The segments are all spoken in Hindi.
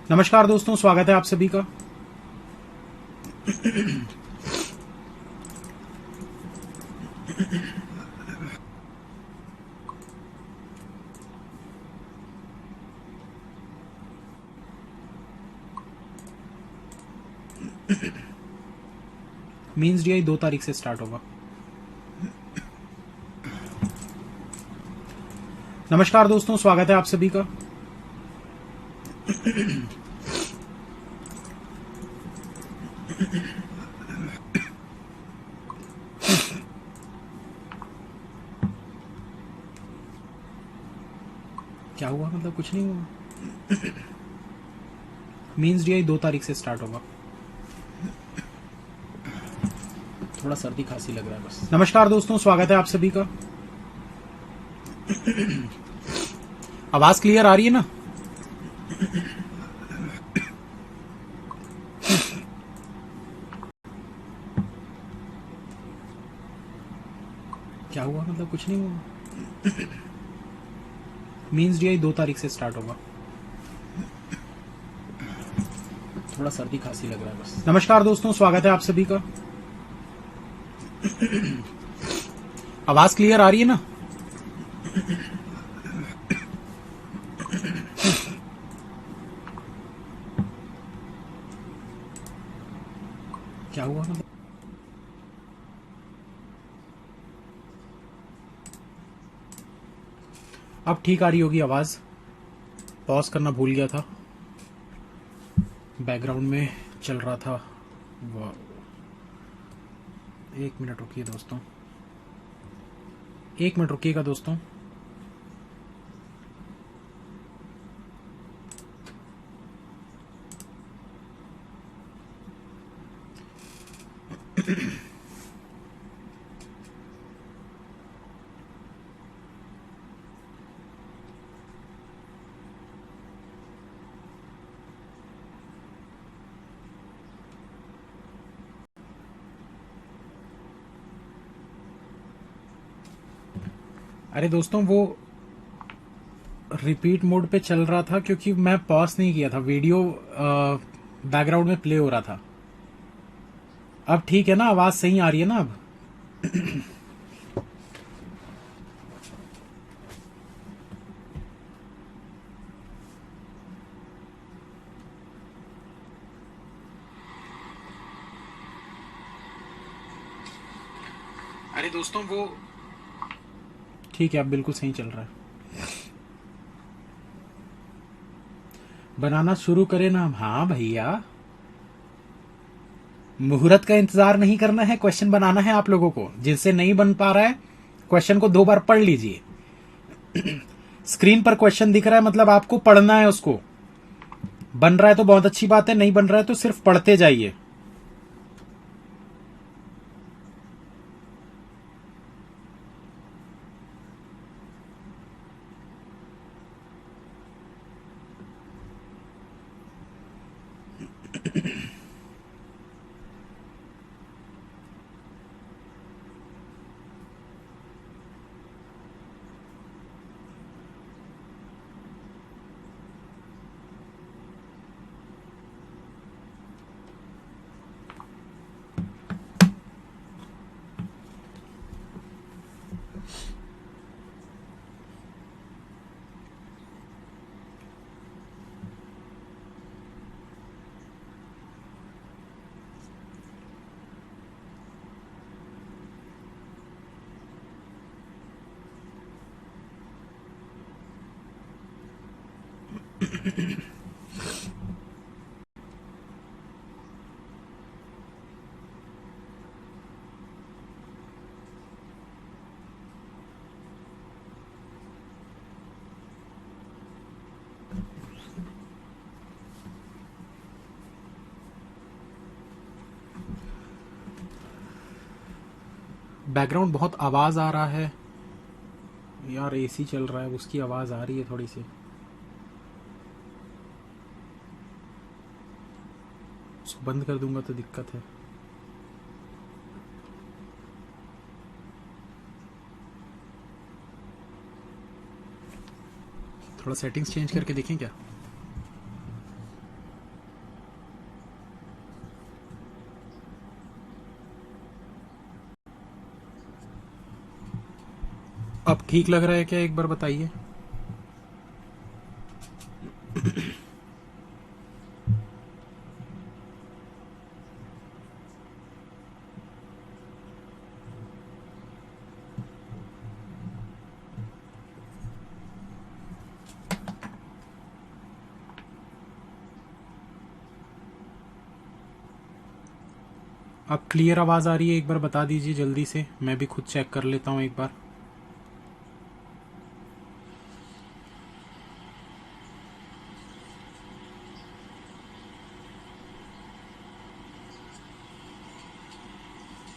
नमस्कार दोस्तों, स्वागत है आप सभी का। मीन्स डीआई 2 तारीख से स्टार्ट होगा। नमस्कार दोस्तों, स्वागत है आप सभी का। क्या हुआ? मतलब कुछ नहीं हुआ। मीन्स डीआई 2 तारीख से स्टार्ट होगा। थोड़ा सर्दी खांसी लग रहा है बस। नमस्कार दोस्तों, स्वागत है आप सभी का। आवाज क्लियर आ रही है ना? क्या हुआ? मतलब कुछ नहीं हुआ। मीन्स डीआई 2 तारीख से स्टार्ट होगा। थोड़ा सर्दी खांसी लग रहा है बस। नमस्कार दोस्तों, स्वागत है आप सभी का। आवाज क्लियर आ रही है ना? क्या हुआ? मतलब अब ठीक आ रही होगी आवाज। पॉज करना भूल गया था, बैकग्राउंड में चल रहा था। वाह, 1 मिनट रुकिए दोस्तों, 1 मिनट रुकिएगा दोस्तों। अरे दोस्तों, वो रिपीट मोड पे चल रहा था क्योंकि मैं पॉज नहीं किया था, वीडियो बैकग्राउंड में प्ले हो रहा था। अब ठीक है ना? आवाज सही आ रही है ना अब? अरे दोस्तों, वो ठीक है, अब बिल्कुल सही चल रहा है। बनाना शुरू करें ना? हाँ भैया, मुहूर्त का इंतजार नहीं करना है, क्वेश्चन बनाना है आप लोगों को। जिनसे नहीं बन पा रहा है, क्वेश्चन को 2 बार पढ़ लीजिए। स्क्रीन पर क्वेश्चन दिख रहा है, मतलब आपको पढ़ना है उसको। बन रहा है तो बहुत अच्छी बात है, नहीं बन रहा है तो सिर्फ पढ़ते जाइए। बैकग्राउंड बहुत आवाज आ रहा है यार, एसी चल रहा है, उसकी आवाज आ रही है थोड़ी सी। उसको बंद कर दूंगा तो दिक्कत है। थोड़ा सेटिंग्स चेंज करके देखें क्या। अब ठीक लग रहा है क्या, एक बार बताइए। अब क्लियर आवाज आ रही है, एक बार बता दीजिए जल्दी से, मैं भी खुद चेक कर लेता हूं एक बार।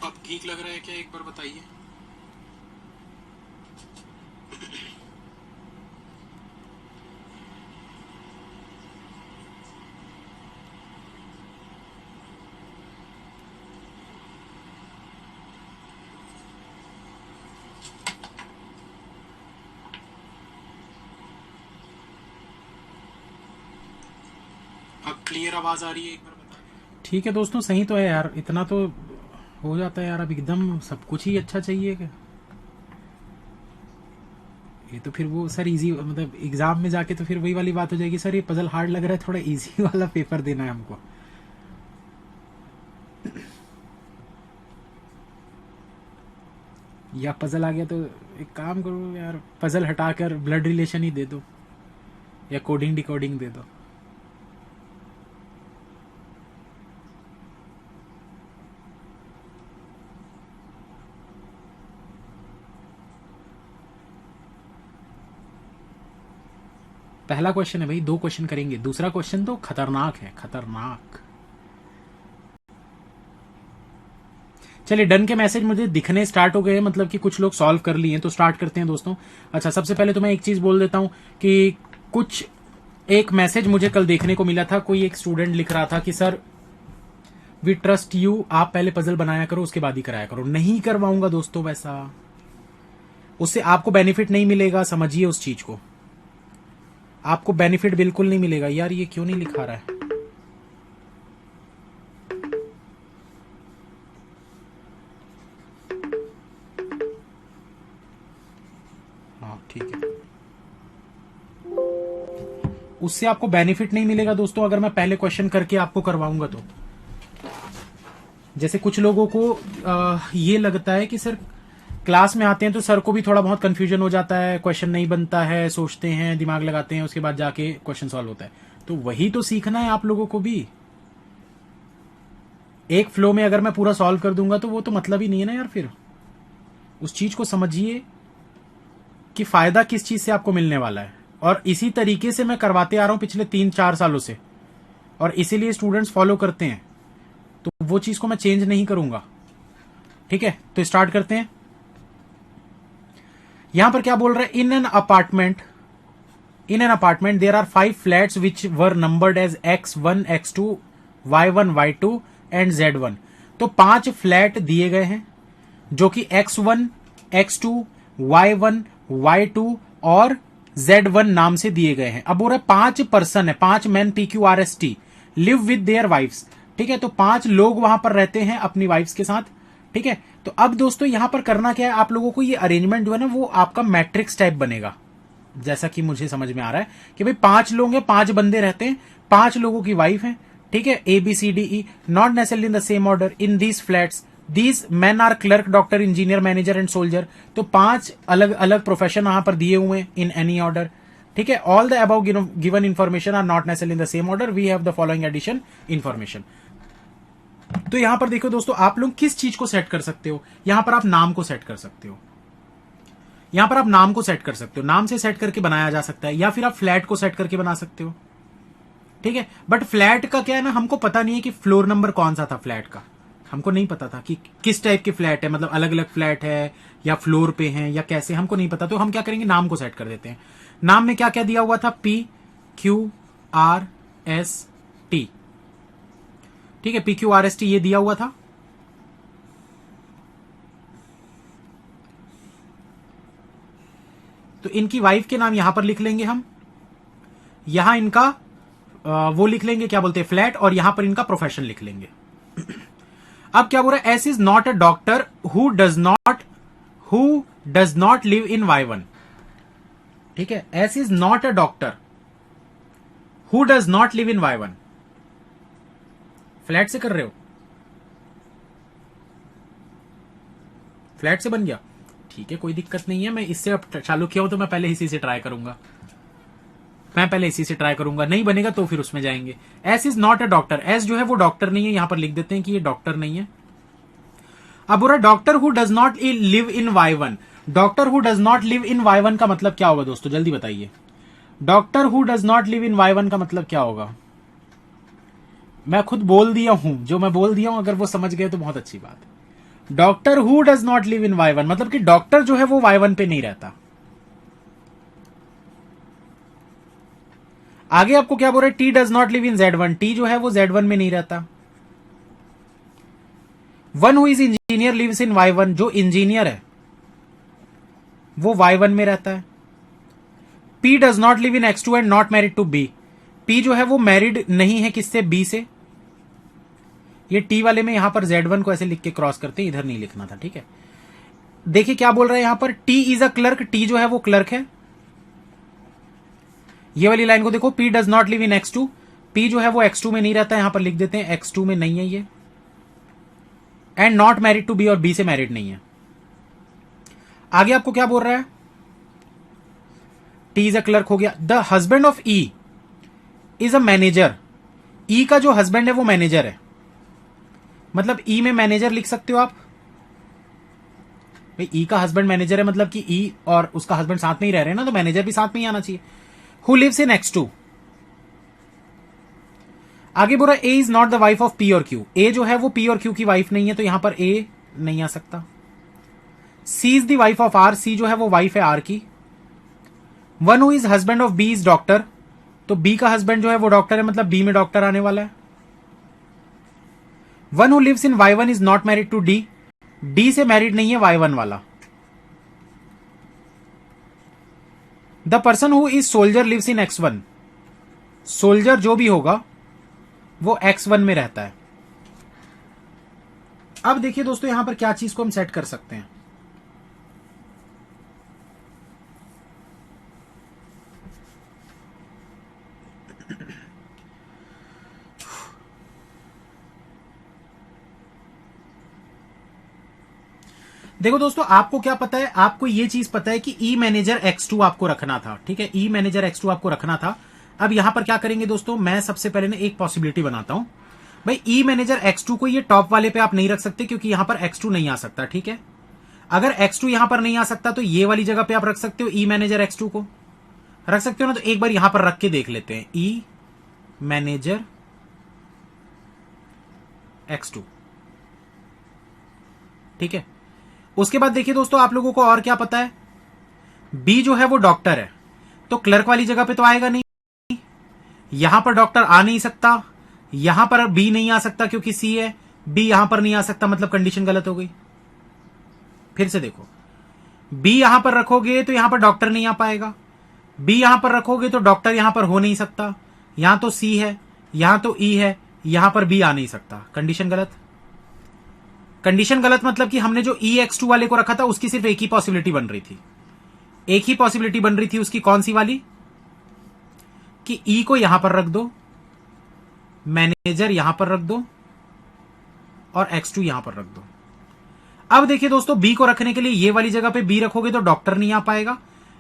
अब ठीक लग रहा है क्या, एक बार बताइए। अब क्लियर आवाज आ रही है, एक बार बताइए। ठीक है दोस्तों, सही तो है यार, इतना तो हो जाता है यार। अब एकदम सब कुछ ही अच्छा चाहिए क्या। ये तो फिर वो सर इजी, मतलब एग्जाम में जाके तो फिर वही वाली बात हो जाएगी, सर ये पजल हार्ड लग रहा है, थोड़ा इजी वाला पेपर देना है हमको। या पजल आ गया तो एक काम करो यार, पजल हटाकर ब्लड रिलेशन ही दे दो, या कोडिंग डिकोडिंग दे दो। पहला क्वेश्चन है भाई, 2 क्वेश्चन करेंगे, दूसरा क्वेश्चन तो खतरनाक है, खतरनाक। चलिए डन के मैसेज मुझे दिखने स्टार्ट हो गए, मतलब कि कुछ लोग सॉल्व कर लिए हैं, तो स्टार्ट करते हैं दोस्तों। अच्छा, सबसे पहले तो मैं एक चीज बोल देता हूं कि कुछ एक मैसेज मुझे कल देखने को मिला था, कोई एक स्टूडेंट लिख रहा था कि सर वी ट्रस्ट यू, आप पहले पजल बनाया करो उसके बाद ही कराया करो। नहीं करवाऊंगा दोस्तों वैसा, उससे आपको बेनिफिट नहीं मिलेगा, समझिए उस चीज को, आपको बेनिफिट बिल्कुल नहीं मिलेगा। यार ये क्यों नहीं लिखा रहा है। हाँ ठीक है, उससे आपको बेनिफिट नहीं मिलेगा दोस्तों अगर मैं पहले क्वेश्चन करके आपको करवाऊंगा तो। जैसे कुछ लोगों को ये लगता है कि सर क्लास में आते हैं तो सर को भी थोड़ा बहुत कंफ्यूजन हो जाता है, क्वेश्चन नहीं बनता है, सोचते हैं, दिमाग लगाते हैं, उसके बाद जाके क्वेश्चन सॉल्व होता है। तो वही तो सीखना है आप लोगों को भी। एक फ्लो में अगर मैं पूरा सॉल्व कर दूंगा तो वो तो मतलब ही नहीं है ना यार। फिर उस चीज को समझिए कि फायदा किस चीज से आपको मिलने वाला है, और इसी तरीके से मैं करवाते आ रहा हूं पिछले 3-4 सालों से, और इसीलिए स्टूडेंट्स फॉलो करते हैं, तो वो चीज को मैं चेंज नहीं करूंगा। ठीक है, तो स्टार्ट करते हैं। यहां पर क्या बोल रहा है, in an apartment there are 5 flats which were numbered as X1 X2 Y1 Y2 and Z1। तो 5 फ्लैट दिए गए हैं जो कि X1 X2 Y1 Y2 और Z1 नाम से दिए गए हैं। अब बोल रहा है 5 पर्सन है, 5 man PQRST live with their wives. ठीक है, तो 5 लोग वहां पर रहते हैं अपनी वाइफ्स के साथ। ठीक है, तो अब दोस्तों यहां पर करना क्या है आप लोगों को, ये अरेंजमेंट जो है ना वो आपका मैट्रिक्स टाइप बनेगा। जैसा कि मुझे समझ में आ रहा है कि भाई 5 लोग हैं, 5 बंदे रहते हैं, 5 लोगों की वाइफ है। ठीक है, ABCDE, not necessarily in the same order, in these flats these man are clerk, doctor, engineer, manager and soldier. तो 5 अलग अलग प्रोफेशन यहां पर दिए हुए हैं इन एनी ऑर्डर। ठीक है, all the above given information are not necessarily in the same order, we have the following addition information. तो यहां पर देखो दोस्तों, आप लोग किस चीज को सेट कर सकते हो, यहां पर आप नाम को सेट कर सकते हो, यहां पर आप नाम को सेट कर सकते हो, नाम से सेट करके बनाया जा सकता है, या फिर आप फ्लैट को सेट करके बना सकते हो। ठीक है, बट फ्लैट का क्या है ना, हमको पता नहीं है कि फ्लोर नंबर कौन सा था फ्लैट का। हमको नहीं पता था कि किस टाइप के फ्लैट है, मतलब अलग अलग फ्लैट है या फ्लोर पे हैं या कैसे, हमको नहीं पता। तो हम क्या करेंगे, नाम को सेट कर देते हैं। नाम में क्या क्या दिया हुआ था, PQRST, ठीक है, PQRST ये दिया हुआ था। तो इनकी वाइफ के नाम यहां पर लिख लेंगे हम, यहां इनका वो लिख लेंगे, क्या बोलते हैं, फ्लैट, और यहां पर इनका प्रोफेशन लिख लेंगे। अब क्या बोल रहा है, S is not a doctor who does not live in Y1, ठीक है, S is not a doctor who does not live in Y1। Flat से कर रहे हो, फ्लैट से बन गया, ठीक है, कोई दिक्कत नहीं है। मैं इससे अब चालू किया हूं तो मैं पहले इसी से ट्राई करूंगा, नहीं बनेगा तो फिर उसमें जाएंगे। S is not a doctor, S जो है वो डॉक्टर नहीं है, यहां पर लिख देते हैं कि ये डॉक्टर नहीं है। अब बोला doctor who does not live in Y1, doctor who does not live in Y1 का मतलब क्या होगा दोस्तों, जल्दी बताइए। Doctor who does not live in Y1 का मतलब क्या होगा। मैं खुद बोल दिया हूं, जो मैं बोल दिया हूं, अगर वो समझ गए तो बहुत अच्छी बात है। Doctor who does not live in Y1 मतलब कि डॉक्टर जो है वो Y1 पे नहीं रहता। आगे आपको क्या बोल रहे हैं, T does not live in Z1, T जो है वो Z1 में नहीं रहता। One who is engineer lives in Y1, जो इंजीनियर है वो Y1 में रहता है। P does not live in X2 and not married to B, P जो है वो मैरिड नहीं है किससे, B से। ये T वाले में यहां पर Z1 को ऐसे लिख के क्रॉस करते, इधर नहीं लिखना था, ठीक है। देखिए क्या बोल रहा है यहां पर, T is a clerk, T जो है वो क्लर्क है। ये वाली लाइन को देखो, P does not live in X2, P जो है वो X2 में नहीं रहता, यहां पर लिख देते हैं X2 में नहीं है ये। And not married to B, और B से मैरिड नहीं है। आगे आपको क्या बोल रहा है, T इज अ क्लर्क हो गया। The husband of E is a manager, E का जो हस्बैंड है वो मैनेजर है, मतलब E में मैनेजर लिख सकते हो आप भाई। E का हस्बैंड मैनेजर है मतलब कि E और उसका हस्बैंड साथ में ही रह रहे हैं ना, तो मैनेजर भी साथ में ही आना चाहिए। हु लिव्स इन X2, आगे बोल रहा है A is not the wife of P और Q, A जो है वो P और Q की वाइफ नहीं है, तो यहां पर A नहीं आ सकता। C is the wife of R, C जो है वो वाइफ है R की। One who is husband of B is doctor, तो B का हस्बैंड जो है वो डॉक्टर है, मतलब B में डॉक्टर आने वाला है। One who lives in Y1 is not married to D, D से मैरिड नहीं है Y1 वाला। The person who is soldier lives in X1, soldier जो भी होगा वो X1 में रहता है। अब देखिए दोस्तों यहां पर क्या चीज को हम सेट कर सकते हैं। देखो दोस्तों, आपको क्या पता है, आपको ये चीज पता है कि ई मैनेजर X2 आपको रखना था, ठीक है, ई मैनेजर X2 आपको रखना था। अब यहां पर क्या करेंगे दोस्तों, मैं सबसे पहले ना एक पॉसिबिलिटी बनाता हूं भाई। ई मैनेजर X2 को ये टॉप वाले पे आप नहीं रख सकते, क्योंकि यहां पर X2 नहीं आ सकता, ठीक है। अगर X2 यहां पर नहीं आ सकता तो ये वाली जगह पे आप रख सकते हो, ई मैनेजर X2 को रख सकते हो ना। तो एक बार यहां पर रख के देख लेते हैं, ई मैनेजर X2, ठीक है। उसके बाद देखिए दोस्तों, आप लोगों को और क्या पता है, बी जो है वो डॉक्टर है, तो क्लर्क वाली जगह पे तो आएगा नहीं, यहां पर डॉक्टर आ नहीं सकता, यहां पर बी नहीं आ सकता क्योंकि सी है, बी यहां पर नहीं आ सकता, मतलब कंडीशन गलत हो गई। फिर से देखो, बी यहां पर रखोगे तो यहां पर डॉक्टर नहीं आ पाएगा, बी यहां पर रखोगे तो डॉक्टर यहां पर हो नहीं सकता, यहां तो सी है, यहां तो ई है, यहां पर बी आ नहीं सकता, कंडीशन गलत। कंडीशन गलत मतलब कि हमने जो EX2 वाले को रखा था उसकी सिर्फ एक ही पॉसिबिलिटी बन रही थी, एक ही पॉसिबिलिटी बन रही थी उसकी, कौन सी वाली, कि E को यहां पर रख दो, मैनेजर यहां पर रख दो, और X2 यहां पर रख दो। अब देखिए दोस्तों, B को रखने के लिए ये वाली जगह पे B रखोगे तो डॉक्टर नहीं आ पाएगा,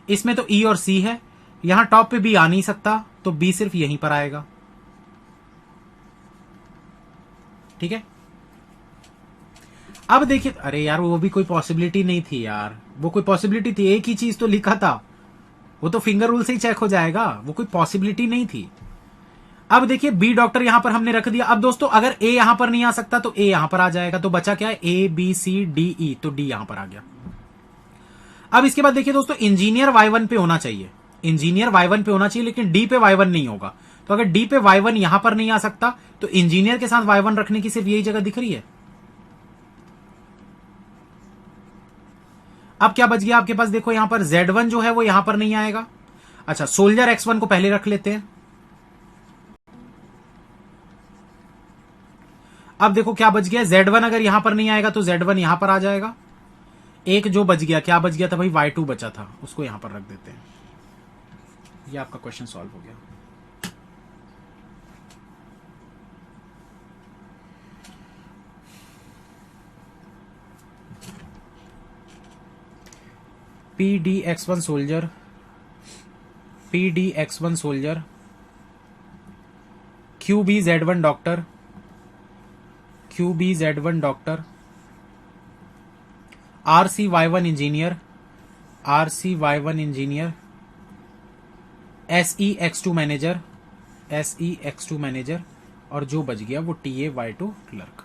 इसमें तो E और C है, यहां टॉप पे B आ नहीं सकता, तो B सिर्फ यहीं पर आएगा, ठीक है। अब देखिए, अरे यार वो भी कोई पॉसिबिलिटी नहीं थी यार, वो कोई पॉसिबिलिटी थी, एक ही चीज तो लिखा था, वो तो फिंगर रूल से ही चेक हो जाएगा, वो कोई पॉसिबिलिटी नहीं थी। अब देखिए बी डॉक्टर यहां पर हमने रख दिया। अब दोस्तों अगर ए यहां पर नहीं आ सकता तो ए यहां पर आ जाएगा, तो बचा क्या है, A B C D E, तो डी यहां पर आ गया। अब इसके बाद देखिए दोस्तों इंजीनियर Y1 पे होना चाहिए, इंजीनियर Y1 पे होना चाहिए, लेकिन डी पे Y1 नहीं होगा। तो अगर डी पे Y1 यहां पर नहीं आ सकता तो इंजीनियर के साथ Y1 रखने की सिर्फ यही जगह दिख रही है। अब क्या बच गया आपके पास, देखो यहां पर Z1 जो है वो यहां पर नहीं आएगा। अच्छा, सोल्जर X1 को पहले रख लेते हैं। अब देखो क्या बच गया, Z1 अगर यहां पर नहीं आएगा तो Z1 यहां पर आ जाएगा। एक जो बच गया, क्या बच गया था भाई, Y2 बचा था, उसको यहां पर रख देते हैं। ये आपका क्वेश्चन सॉल्व हो गया। PDX1 soldier, PDX1 soldier, QBZ1 doctor, QBZ1 doctor, RCY1 engineer, RCY1 engineer, SEX2 manager, SEX2 manager, और जो बच गया वो TAY2 क्लर्क।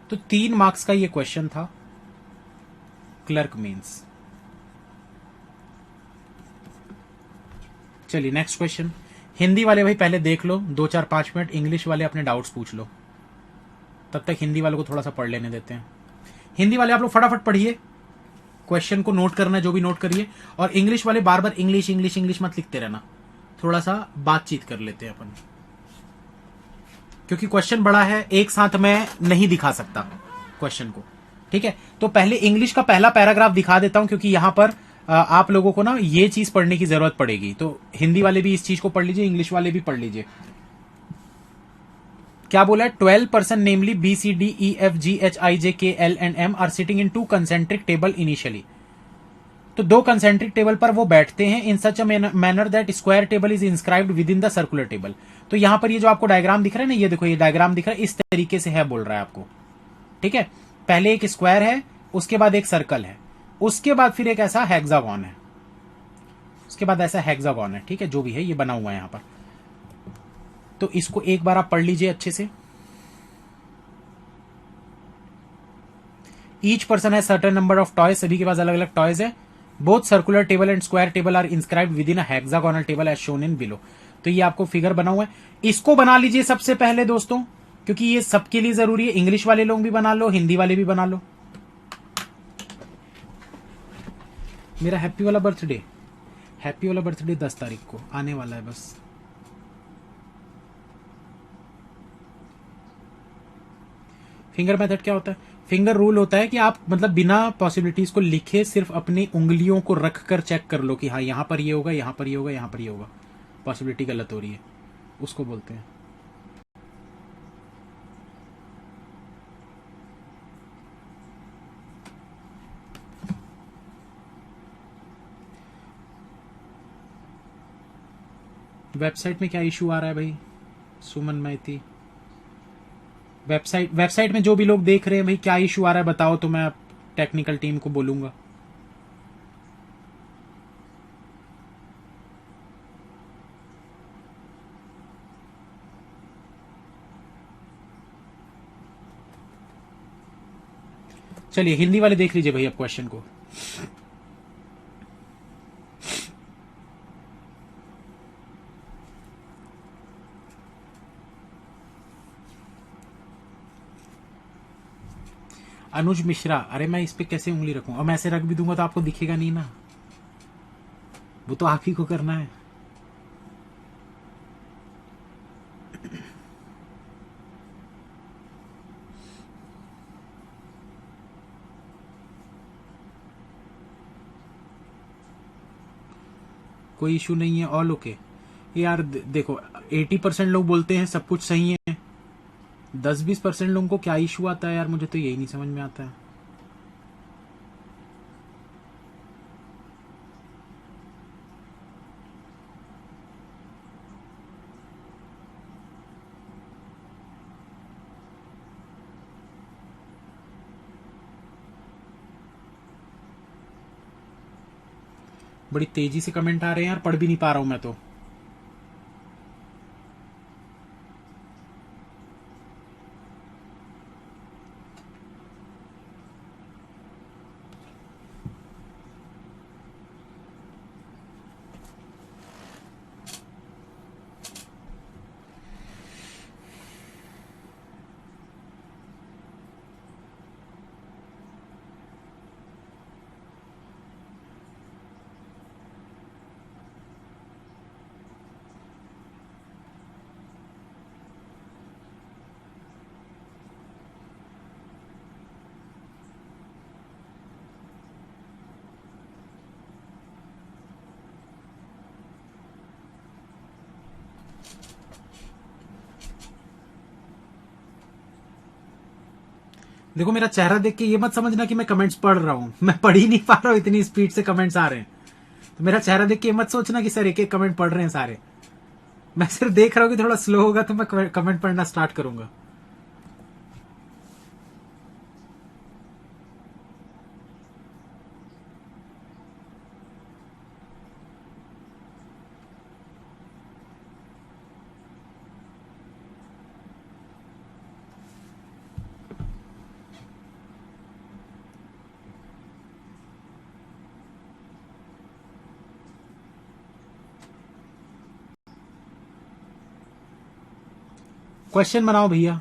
तो 3 मार्क्स का ये क्वेश्चन था क्लर्क मेंस। चलिए नेक्स्ट क्वेश्चन। हिंदी वाले भाई पहले देख लो 2-4-5 मिनट, इंग्लिश वाले अपने डाउट्स पूछ लो, तब तक हिंदी वालों को थोड़ा सा पढ़ लेने देते हैं। हिंदी वाले आप लोग फटाफट पढ़िए, क्वेश्चन को नोट करना है जो भी नोट करिए, और इंग्लिश वाले बार बार इंग्लिश इंग्लिश इंग्लिश मत लिखते रहना, थोड़ा सा बातचीत कर लेते हैं अपन, क्योंकि क्वेश्चन बड़ा है, एक साथ मैं नहीं दिखा सकता क्वेश्चन को। ठीक है, तो पहले इंग्लिश का पहला पैराग्राफ दिखा देता हूं, क्योंकि यहां पर आप लोगों को ना ये चीज पढ़ने की जरूरत पड़ेगी, तो हिंदी वाले भी इस चीज को पढ़ लीजिए, इंग्लिश वाले भी पढ़ लीजिए। क्या बोला है, 12% namely BCDEFGHIJKL and M are sitting in 2 concentric table initially. तो 2 कंसेंट्रिक टेबल पर वो बैठते हैं in such a manner that square table is inscribed within the circular table. तो यहां पर ये जो आपको डायग्राम दिख रहा है ना, ये देखो ये डायग्राम दिख रहा है, इस तरीके से है बोल रहा है आपको। ठीक है, पहले एक स्क्वायर है, उसके बाद एक सर्कल है, उसके बाद फिर एक ऐसा हेक्सागन है, उसके बाद ऐसा हेक्सागन है। ठीक है, जो भी है ये बना हुआ है यहां पर, तो इसको एक बार आप पढ़ लीजिए अच्छे से। ईच पर्सन है सर्टेन नंबर ऑफ टॉयज, सभी के पास अलग अलग टॉयज है। Both circular table and square table are inscribed within a hexagonal table as shown in below. तो ये आपको फिगर बना हुआ है, इसको बना लीजिए सबसे पहले दोस्तों, क्योंकि ये सबके लिए जरूरी है। इंग्लिश वाले लोग भी बना लो, हिंदी वाले भी बना लो। मेरा हैप्पी वाला बर्थडे, हैप्पी वाला बर्थडे 10 तारीख को आने वाला है बस। फिंगर मेथड क्या होता है, फिंगर रूल होता है कि आप मतलब बिना पॉसिबिलिटीज को लिखे सिर्फ अपनी उंगलियों को रख कर चेक कर लो कि हाँ यहां पर ये होगा, यहां पर ये होगा, यहां पर ये होगा, पॉसिबिलिटी गलत हो रही है, उसको बोलते हैं। वेबसाइट में क्या इशू आ रहा है भाई, सुमन मैती, वेबसाइट में जो भी लोग देख रहे हैं भाई क्या इशू आ रहा है बताओ, तो मैं टेक्निकल टीम को बोलूंगा। चलिए हिंदी वाले देख लीजिए भाई अब क्वेश्चन को। अनुज मिश्रा, अरे मैं इस पे कैसे उंगली रखूं, और मैं ऐसे रख भी दूंगा तो आपको दिखेगा नहीं ना, वो तो आप ही को करना है। कोई इशू नहीं है, ऑल ओके। यार देखो 80% लोग बोलते हैं सब कुछ सही है, 10-20% लोगों को क्या इशू आता है यार, मुझे तो यही नहीं समझ में आता है। बड़ी तेजी से कमेंट आ रहे हैं यार, पढ़ भी नहीं पा रहा हूं मैं तो। देखो मेरा चेहरा देख के ये मत समझना कि मैं कमेंट्स पढ़ रहा हूं, मैं पढ़ ही नहीं पा रहा हूं, इतनी स्पीड से कमेंट्स आ रहे हैं। तो मेरा चेहरा देख के ये मत सोचना कि सर एक एक कमेंट पढ़ रहे हैं सारे। मैं सिर्फ देख रहा हूं कि थोड़ा स्लो होगा तो मैं कमेंट पढ़ना स्टार्ट करूंगा। क्वेश्चन बनाओ भैया।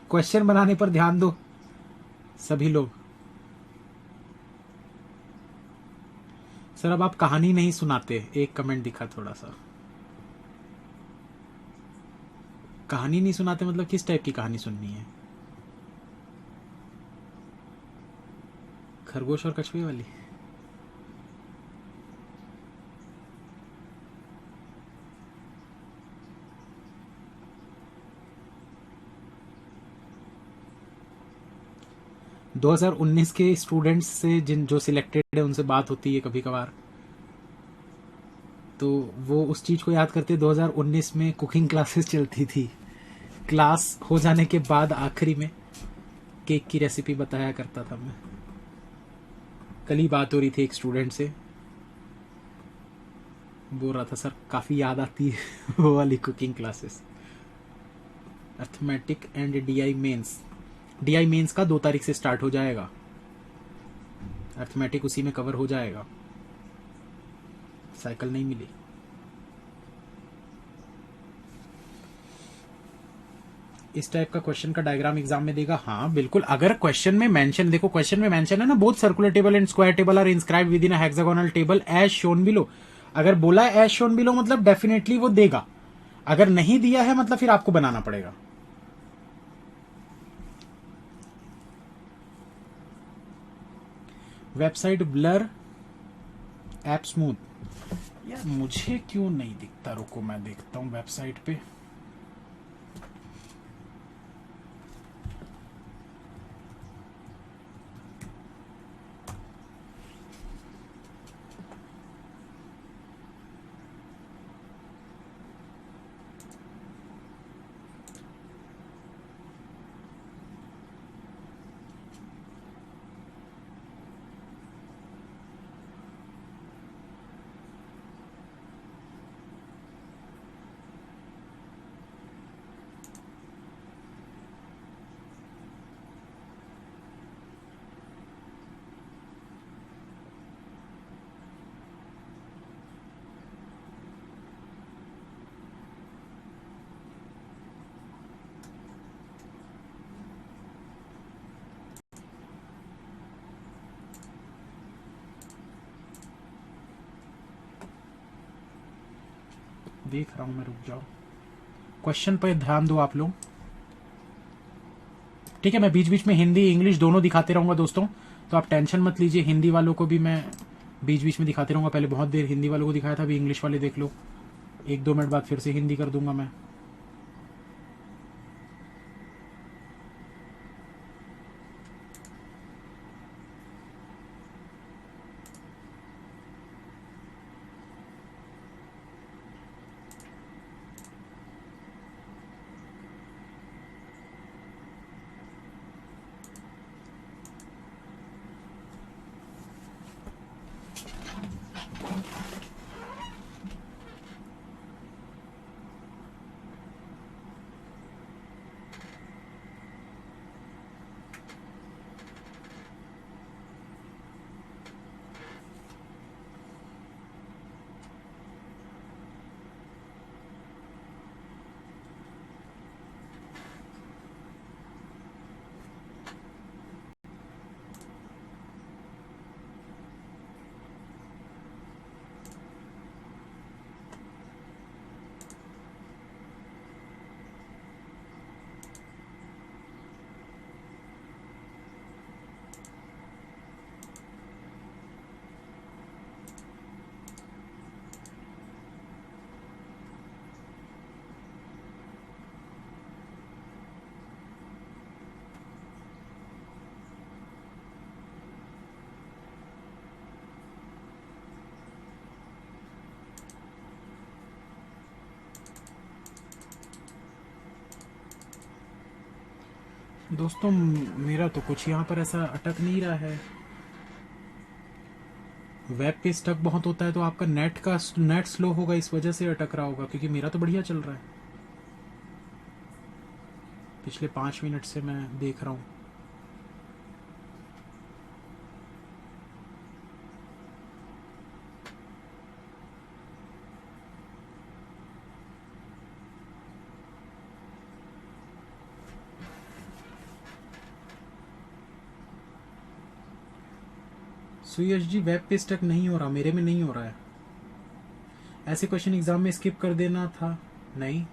क्वेश्चन बनाने पर ध्यान दो सभी लोग। सर अब आप कहानी नहीं सुनाते, एक कमेंट दिखा थोड़ा सा। कहानी नहीं सुनाते मतलब किस टाइप की कहानी सुननी है? खरगोश और कछुए वाली? दो 2019 के स्टूडेंट्स से जिन जो सिलेक्टेड है उनसे बात होती है कभी कभार, तो वो उस चीज को याद करते। 2019 में कुकिंग क्लासेस चलती थी, क्लास हो जाने के बाद आखिरी में केक की रेसिपी बताया करता था मैं। कल ही बात हो रही थी एक स्टूडेंट से, बोल रहा था सर काफी याद आती है वो वाली cooking classes. Arithmetic and DI mains, DI mains का 2 तारीख से स्टार्ट हो जाएगा, अर्थमेटिक उसी में कवर हो जाएगा। साइकिल नहीं मिली। इस टाइप का क्वेश्चन का डायग्राम एग्जाम में देगा? हाँ बिल्कुल। अगर क्वेश्चन में मेंशन, देखो क्वेश्चन में मेंशन है ना, both circular table and square table are inscribed within a hexagonal table as shown below. अगर बोला है एज शोन बिलो मतलब डेफिनेटली वो देगा। अगर नहीं दिया है मतलब फिर आपको बनाना पड़ेगा। Website blur app smooth. यार मुझे क्यों नहीं दिखता, रुको मैं देखता हूँ वेबसाइट पे। देख रहा हूं मैं, रुक जाओ। क्वेश्चन पे ध्यान दो आप लोग, ठीक है? मैं बीच बीच में हिंदी इंग्लिश दोनों दिखाते रहूंगा दोस्तों, तो आप टेंशन मत लीजिए। हिंदी वालों को भी मैं बीच बीच में दिखाते रहूंगा। पहले बहुत देर हिंदी वालों को दिखाया था, अभी इंग्लिश वाले देख लो। 1-2 मिनट बाद फिर से हिंदी कर दूंगा मैं। दोस्तों मेरा तो कुछ यहाँ पर ऐसा अटक नहीं रहा है। वेब पे स्टक बहुत होता है तो आपका नेट स्लो होगा, इस वजह से अटक रहा होगा, क्योंकि मेरा तो बढ़िया चल रहा है। पिछले 5 मिनट से मैं देख रहा हूँ। सुयश जी वेब पे स्टक नहीं हो रहा, मेरे में नहीं हो रहा है। ऐसे क्वेश्चन एग्जाम में स्किप कर देना था। नहीं,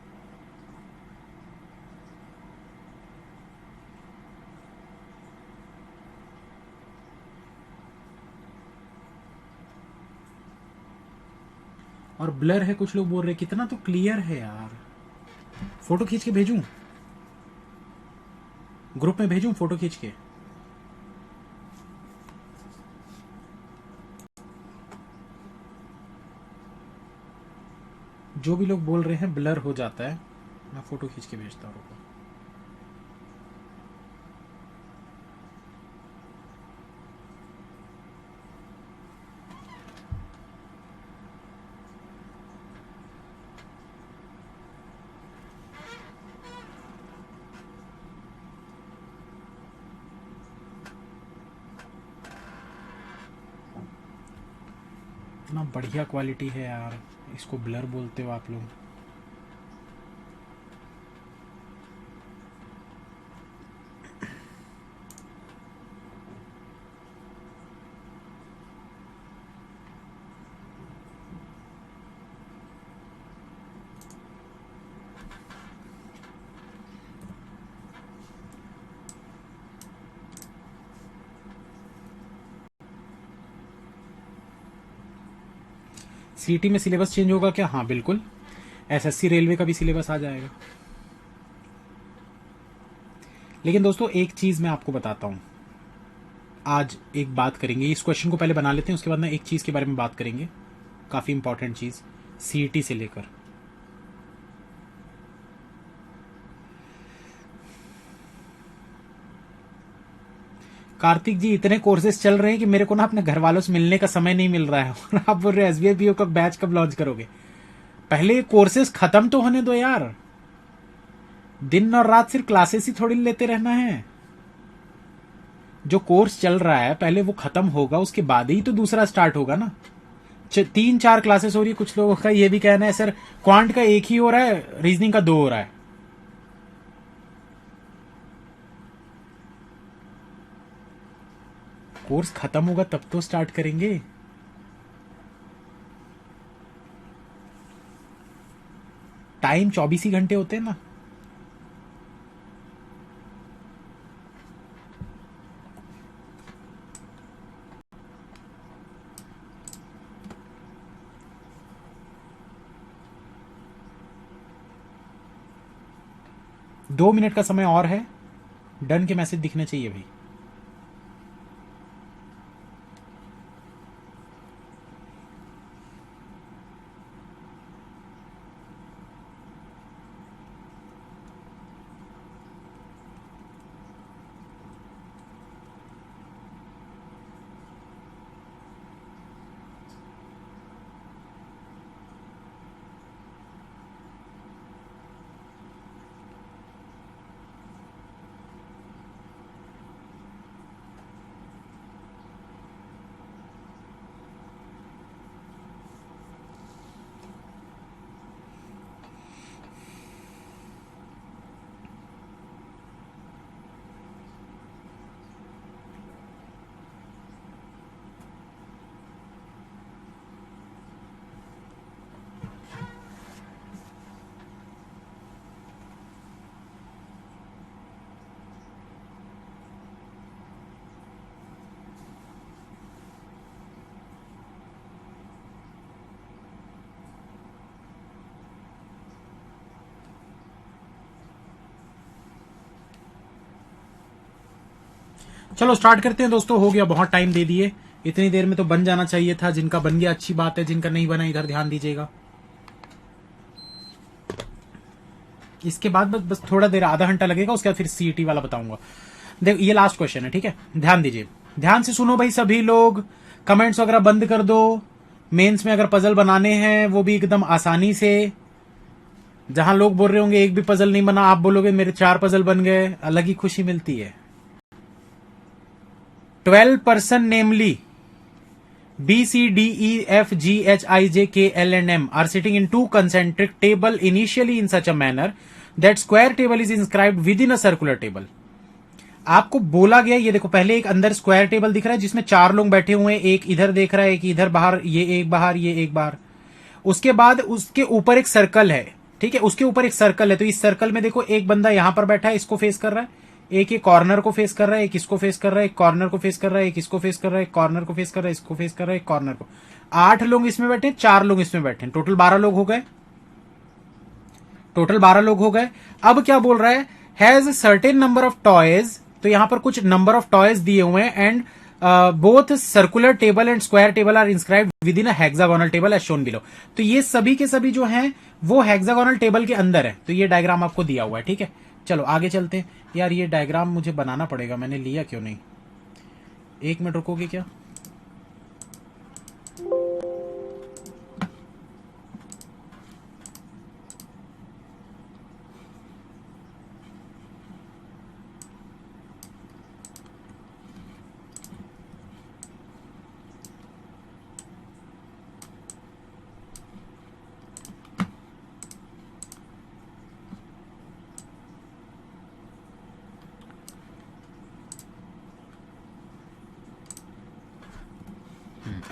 और ब्लर है, कुछ लोग बोल रहे कितना तो क्लियर है यार। फोटो खींच के भेजूं, ग्रुप में भेजूं फोटो खींच के? जो भी लोग बोल रहे हैं ब्लर हो जाता है, मैं फोटो खींच के भेजता हूँ। इतना बढ़िया क्वालिटी है यार, इसको ब्लर बोलते हो आप लोग। सीटी में सिलेबस चेंज होगा क्या? हाँ बिल्कुल, एसएससी रेलवे का भी सिलेबस आ जाएगा। लेकिन दोस्तों एक चीज मैं आपको बताता हूं, आज एक बात करेंगे, इस क्वेश्चन को पहले बना लेते हैं, उसके बाद ना एक चीज के बारे में बात करेंगे, काफी इंपॉर्टेंट चीज, सीईटी से लेकर। कार्तिक जी इतने कोर्सेज चल रहे हैं कि मेरे को ना अपने घर वालों से मिलने का समय नहीं मिल रहा है। और आप बोल रहे एसबीआई पीओ का बैच कब लॉन्च करोगे? पहले कोर्सेज खत्म तो होने दो यार। दिन और रात सिर्फ क्लासेस ही थोड़ी लेते रहना है। जो कोर्स चल रहा है पहले वो खत्म होगा, उसके बाद ही तो दूसरा स्टार्ट होगा ना। 3-4 क्लासेस हो रही है, कुछ लोगों का ये भी कहना है सर क्वांट का एक ही हो रहा है, रीजनिंग का 2 हो रहा है। कोर्स खत्म होगा तब तो स्टार्ट करेंगे। टाइम 24 ही घंटे होते हैं ना। दो मिनट का समय और है, डन के मैसेज दिखने चाहिए भाई। चलो स्टार्ट करते हैं दोस्तों, हो गया, बहुत टाइम दे दिए। इतनी देर में तो बन जाना चाहिए था। जिनका बन गया अच्छी बात है, जिनका नहीं बना इधर ध्यान दीजिएगा। इसके बाद बस थोड़ा देर, आधा घंटा लगेगा, उसके बाद फिर सीईटी वाला बताऊंगा। देखो ये लास्ट क्वेश्चन है, ठीक है, ध्यान दीजिए, ध्यान से सुनो भाई सभी लोग, कमेंट्स वगैरह बंद कर दो। मेंस में अगर पजल बनाने हैं वो भी एकदम आसानी से, जहां लोग बोल रहे होंगे एक भी पजल नहीं बना, आप बोलोगे मेरे 4 पजल बन गए, अलग ही खुशी मिलती है। 12 person namely B, C, D, E, F, G, H, I, J, K, L and M are sitting in two concentric table initially in such a manner that square table is inscribed within a circular table. आपको बोला गया, ये देखो पहले एक अंदर स्क्वायर टेबल दिख रहा है जिसमें 4 लोग बैठे हुए हैं, एक इधर देख रहा है, एक इधर बाहर, ये एक बाहर, ये एक बाहर। उसके बाद उसके ऊपर एक सर्कल है, ठीक है, उसके ऊपर एक सर्कल है, तो इस सर्कल में देखो एक बंदा यहां पर बैठा है, इसको फेस कर रहा है, एक ये कॉर्नर को फेस कर रहा है, एक इसको फेस कर रहा है, एक कॉर्नर को फेस कर रहा है, एक इसको फेस कर रहा है, एक कॉर्नर को फेस कर रहा है, इसको फेस कर रहा है, एक कॉर्नर को। 8 लोग इसमें बैठे, 4 लोग इसमें बैठे, टोटल 12 लोग हो गए, टोटल 12 लोग हो गए। अब क्या बोल रहा है, has certain number of toys, तो यहां पर कुछ नंबर ऑफ टॉयज दिए हुए हैं, and both circular table and square table are inscribed within a hexagonal table as shown below. तो ये सभी के सभी जो हैं वो हेक्सागोनल टेबल के अंदर है, तो ये डायग्राम आपको दिया हुआ है, ठीक है। चलो आगे चलते हैं। यार ये डायग्राम मुझे बनाना पड़ेगा, मैंने लिया क्यों नहीं, 1 मिनट रुकोगे क्या?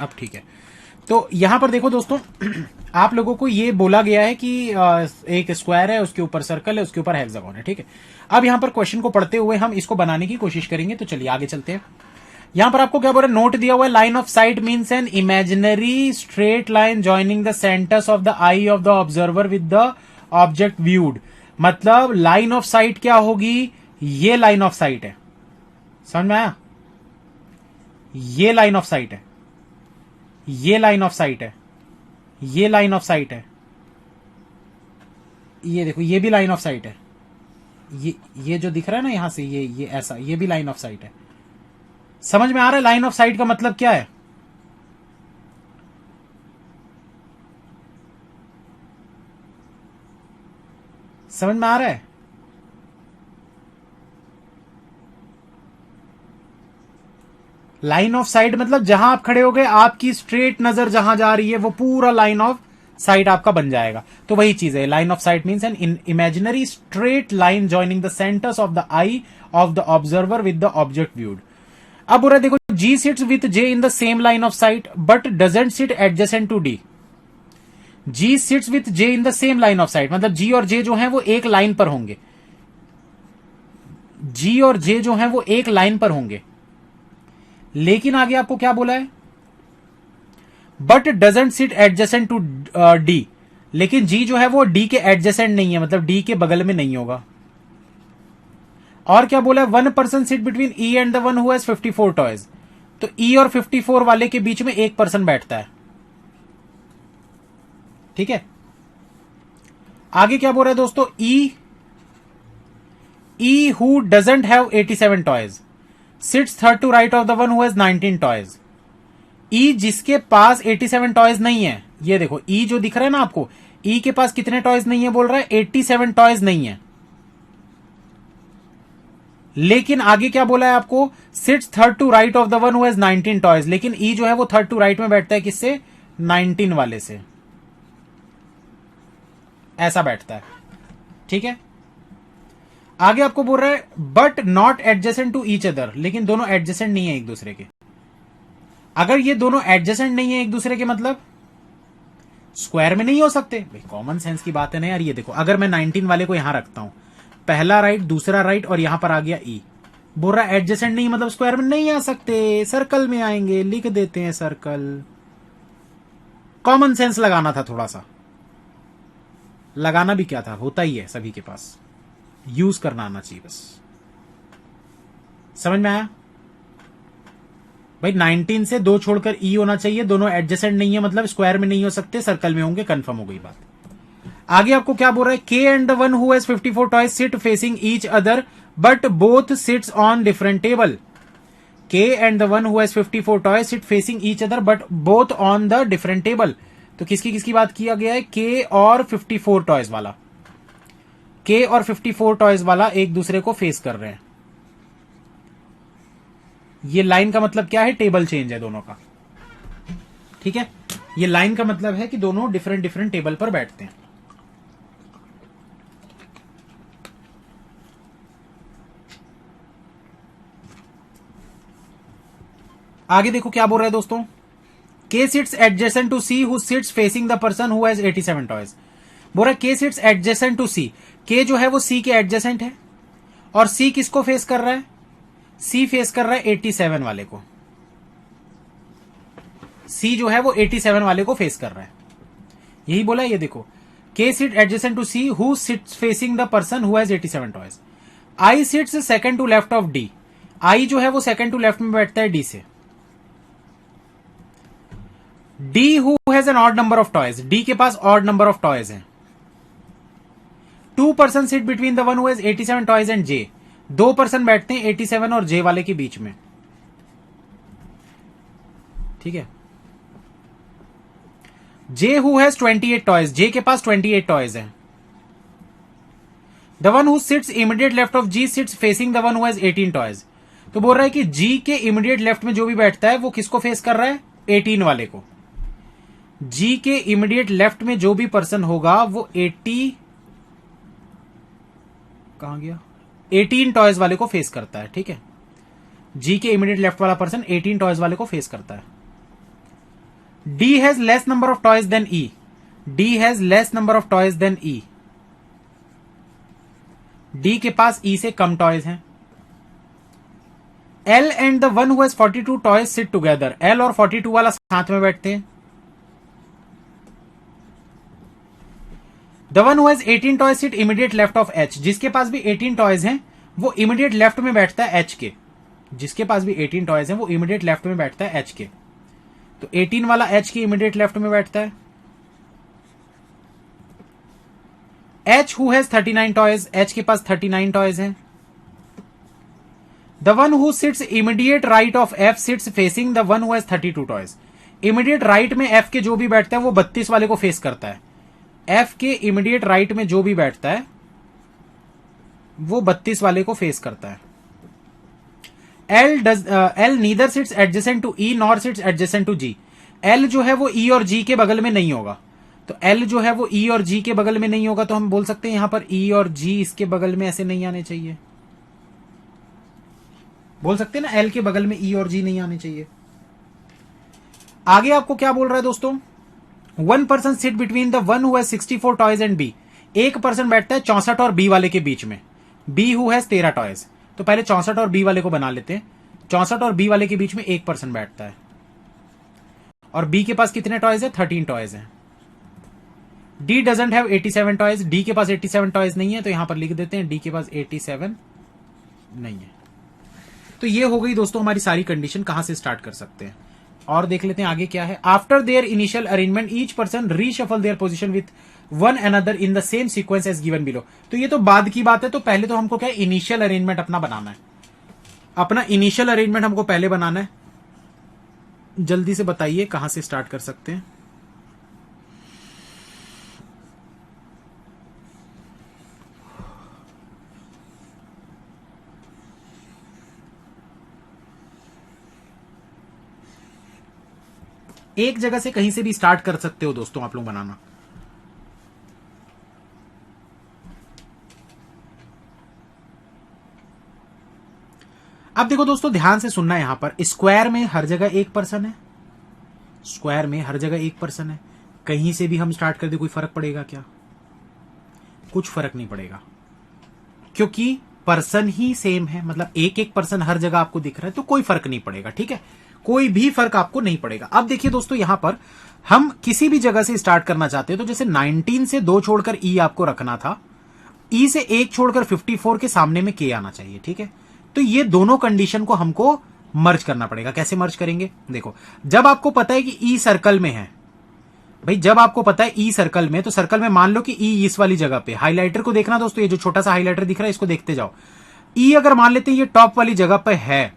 अब ठीक है। तो यहां पर देखो दोस्तों, आप लोगों को ये बोला गया है कि एक स्क्वायर है, उसके ऊपर सर्कल है, उसके ऊपर हेक्सागोन है, ठीक है। अब यहां पर क्वेश्चन को पढ़ते हुए हम इसको बनाने की कोशिश करेंगे, तो चलिए आगे चलते हैं। यहां पर आपको क्या बोल रहा है, नोट दिया हुआ है, line of sight means an imaginary straight line joining the centres of the eye of the observer with the object viewed. मतलब लाइन ऑफ साइट क्या होगी, ये लाइन ऑफ साइट है, समझ में आया, ये लाइन ऑफ साइट है, ये लाइन ऑफ साइट है, ये लाइन ऑफ साइट है, ये देखो ये भी लाइन ऑफ साइट है, ये जो दिख रहा है ना यहां से, ये ऐसा, ये भी लाइन ऑफ साइट है। समझ में आ रहा है लाइन ऑफ साइट का मतलब क्या है? समझ में आ रहा है? लाइन ऑफ साइट मतलब जहां आप खड़े हो गए, आपकी स्ट्रेट नजर जहां जा रही है वो पूरा लाइन ऑफ साइट आपका बन जाएगा। तो वही चीज है, line of sight means an imaginary straight line joining the centres of the eye of the observer with the object viewed. अब बोल रहा है देखो, G sits with J in the same line of sight but doesn't sit adjacent to D. G sits with J in the same line of sight, मतलब जी और जे जो है वो एक लाइन पर होंगे, जी और जे जो है वो एक लाइन पर होंगे। लेकिन आगे आपको क्या बोला है, but doesn't sit adjacent to D, लेकिन जी जो है वो डी के एडजेसेंट नहीं है, मतलब डी के बगल में नहीं होगा। और क्या बोला है, 1 person sit between E and the one who has 54 toys. तो ई और 54 वाले के बीच में एक पर्सन बैठता है, ठीक है। आगे क्या बोल रहा है दोस्तों, E who doesn't have 87 toys sits third to right of the one who has 19 toys. E जिसके पास 87 टॉयज नहीं है, ये देखो ई जो दिख रहा है ना आपको, ई के पास कितने टॉयज नहीं है, बोल रहा है 87 टॉयज नहीं है। लेकिन आगे क्या बोला है आपको, sits third to right of the one who has 19 toys, लेकिन ई जो है वो थर्ड टू राइट में बैठता है, किससे, 19 वाले से, ऐसा बैठता है, ठीक है। आगे आपको बोल रहा है but not adjacent to each other, लेकिन दोनों एडजेसेंट नहीं है एक दूसरे के। अगर ये दोनों एडजेसेंट नहीं है एक दूसरे के, मतलब स्क्वायर में नहीं हो सकते भाई, कॉमन सेंस की बात है ना यार। ये देखो, अगर मैं 19 वाले को यहां रखता हूं, पहला राइट दूसरा राइट और यहां पर आ गया ई, बोल रहा एडजेसेंट नहीं, मतलब स्क्वायर में नहीं आ सकते, सर्कल में आएंगे, लिख देते हैं सर्कल। कॉमन सेंस लगाना था, थोड़ा सा लगाना भी क्या था, होता ही है सभी के पास, यूज करना आना चाहिए बस। समझ में आया भाई, 19 से 2 छोड़कर ई होना चाहिए, दोनों एडजेसेंट नहीं है, मतलब स्क्वायर में नहीं हो सकते, सर्कल में होंगे, कंफर्म हो गई बात। आगे आपको क्या बोल रहा है, K and the one who has 54 toys sit facing each other but both sits on different table. K and the one who has 54 toys sit facing each other but both on the different table. तो किसकी किसकी बात किया गया है, के और 54 टॉयज वाला। के और 54 टॉयज वाला एक दूसरे को फेस कर रहे हैं। ये लाइन का मतलब क्या है, टेबल चेंज है दोनों का, ठीक है। ये लाइन का मतलब है कि दोनों डिफरेंट डिफरेंट टेबल पर बैठते हैं। आगे देखो क्या बोल रहा है दोस्तों, K sits adjacent to C who sits facing the person who has 87 toys. बोल रहा है के सिट्स एडजेसेंट टू सी, के जो है वो सी के एडजेसेंट है, और सी किसको फेस कर रहा है, सी फेस कर रहा है 87 वाले को। सी जो है वो 87 वाले को फेस कर रहा है, यही बोला है। ये देखो, K sit adjacent to C who sits facing the person who has 87 toys. I sits second to left of D, I जो है वो सेकंड टू लेफ्ट में बैठता है डी से। D who has an odd number of toys, D के पास ऑड नंबर ऑफ टॉयज हैं। 2 person sit between the one who has 87 toys and J, 2 person बैठते हैं 87 और जे वाले के बीच में, ठीक है। J who has 28 toys, J के पास 28 टॉयज हैं। The one who sits immediate left of G sits facing the one who has 18 toys. तो बोल रहा है कि जी के इमीडिएट लेफ्ट में जो भी बैठता है वो किसको फेस कर रहा है, 18 वाले को। जी के इमीडिएट लेफ्ट में जो भी पर्सन होगा वो 80 कहां गया, 18 टॉयज वाले को फेस करता है, ठीक है। जी के इमीडिएट लेफ्ट वाला पर्सन 18 टॉयज वाले को फेस करता है। D has less number of toys than E, D has less number of toys than E, D के पास ई से कम टॉयज हैं। L and the one who has 42 toys sit together, L और 42 वाला साथ में बैठते हैं। The one who has 18 toys sit immediate left of H, जिसके पास भी 18 टॉयज हैं वो इमीडिएट लेफ्ट में बैठता है एच के, जिसके पास भी 18 टॉयज हैं वो इमीडिएट लेफ्ट में बैठता है एच के। तो 18 वाला एच के इमीडिएट लेफ्ट में बैठता है। H who has 39 toys, H के पास 39 टॉयज हैं। The one who sits immediate right of F seats facing the one who has 32 toys, immediate right में एफ के जो भी बैठता है वो 32 वाले को फेस करता है। एफ के इमीडिएट राइट में जो भी बैठता है वो 32 वाले को फेस करता है। L neither sits adjacent to E nor sits adjacent to G, L जो है वो ई और जी के बगल में नहीं होगा। तो एल जो है वो ई और जी के बगल में नहीं होगा, तो हम बोल सकते हैं यहां पर ई और जी इसके बगल में ऐसे नहीं आने चाहिए, बोल सकते हैं ना, एल के बगल में ई और जी नहीं आने चाहिए। आगे आपको क्या बोल रहा है दोस्तों, 1 person sit between the one who has 64 toys and B, एक पर्सन बैठता है 64 और बी वाले के बीच में। बी हु हैज 13 टॉयज, तो पहले 64 और बी वाले को बना लेते हैं। 64 और बी वाले के बीच में एक पर्सन बैठता है, और बी के पास कितने टॉयज है, 13 टॉयज है। D doesn't have 87 toys, D के पास 87 टॉयज नहीं है, तो यहां पर लिख देते हैं डी के पास 87 नहीं है। तो ये हो गई दोस्तों हमारी सारी कंडीशन, कहां से स्टार्ट कर सकते हैं। और देख लेते हैं आगे क्या है। After their initial arrangement each person reshuffle their position with one another in the same sequence as given below. तो ये तो बाद की बात है, तो पहले तो हमको क्या इनिशियल अरेंजमेंट अपना बनाना है, अपना इनिशियल अरेंजमेंट हमको पहले बनाना है। जल्दी से बताइए कहां से स्टार्ट कर सकते हैं। एक जगह से कहीं से भी स्टार्ट कर सकते हो दोस्तों आप लोग बनाना। अब देखो दोस्तों ध्यान से सुनना, यहां पर स्क्वायर में हर जगह एक पर्सन है, स्क्वायर में हर जगह एक पर्सन है। कहीं से भी हम स्टार्ट कर दे कोई फर्क पड़ेगा क्या, कुछ फर्क नहीं पड़ेगा, क्योंकि पर्सन ही सेम है। मतलब एक एक पर्सन हर जगह आपको दिख रहा है, तो कोई फर्क नहीं पड़ेगा, ठीक है, कोई भी फर्क आपको नहीं पड़ेगा। अब देखिए दोस्तों यहां पर हम किसी भी जगह से स्टार्ट करना चाहते हैं, तो जैसे 19 से 2 छोड़कर ई आपको रखना था, ई से 1 छोड़कर 54 के सामने में के आना चाहिए, ठीक है। तो ये दोनों कंडीशन को हमको मर्ज करना पड़ेगा। कैसे मर्ज करेंगे, देखो जब आपको पता है कि ई सर्कल में है, भाई जब आपको पता है ई सर्कल में, तो सर्कल में मान लो कि ई इस वाली जगह पे, हाइलाइटर को देखना दोस्तों, ये जो छोटा सा हाइलाइटर दिख रहा है इसको देखते जाओ। ई अगर मान लेते हैं ये टॉप वाली जगह पे है,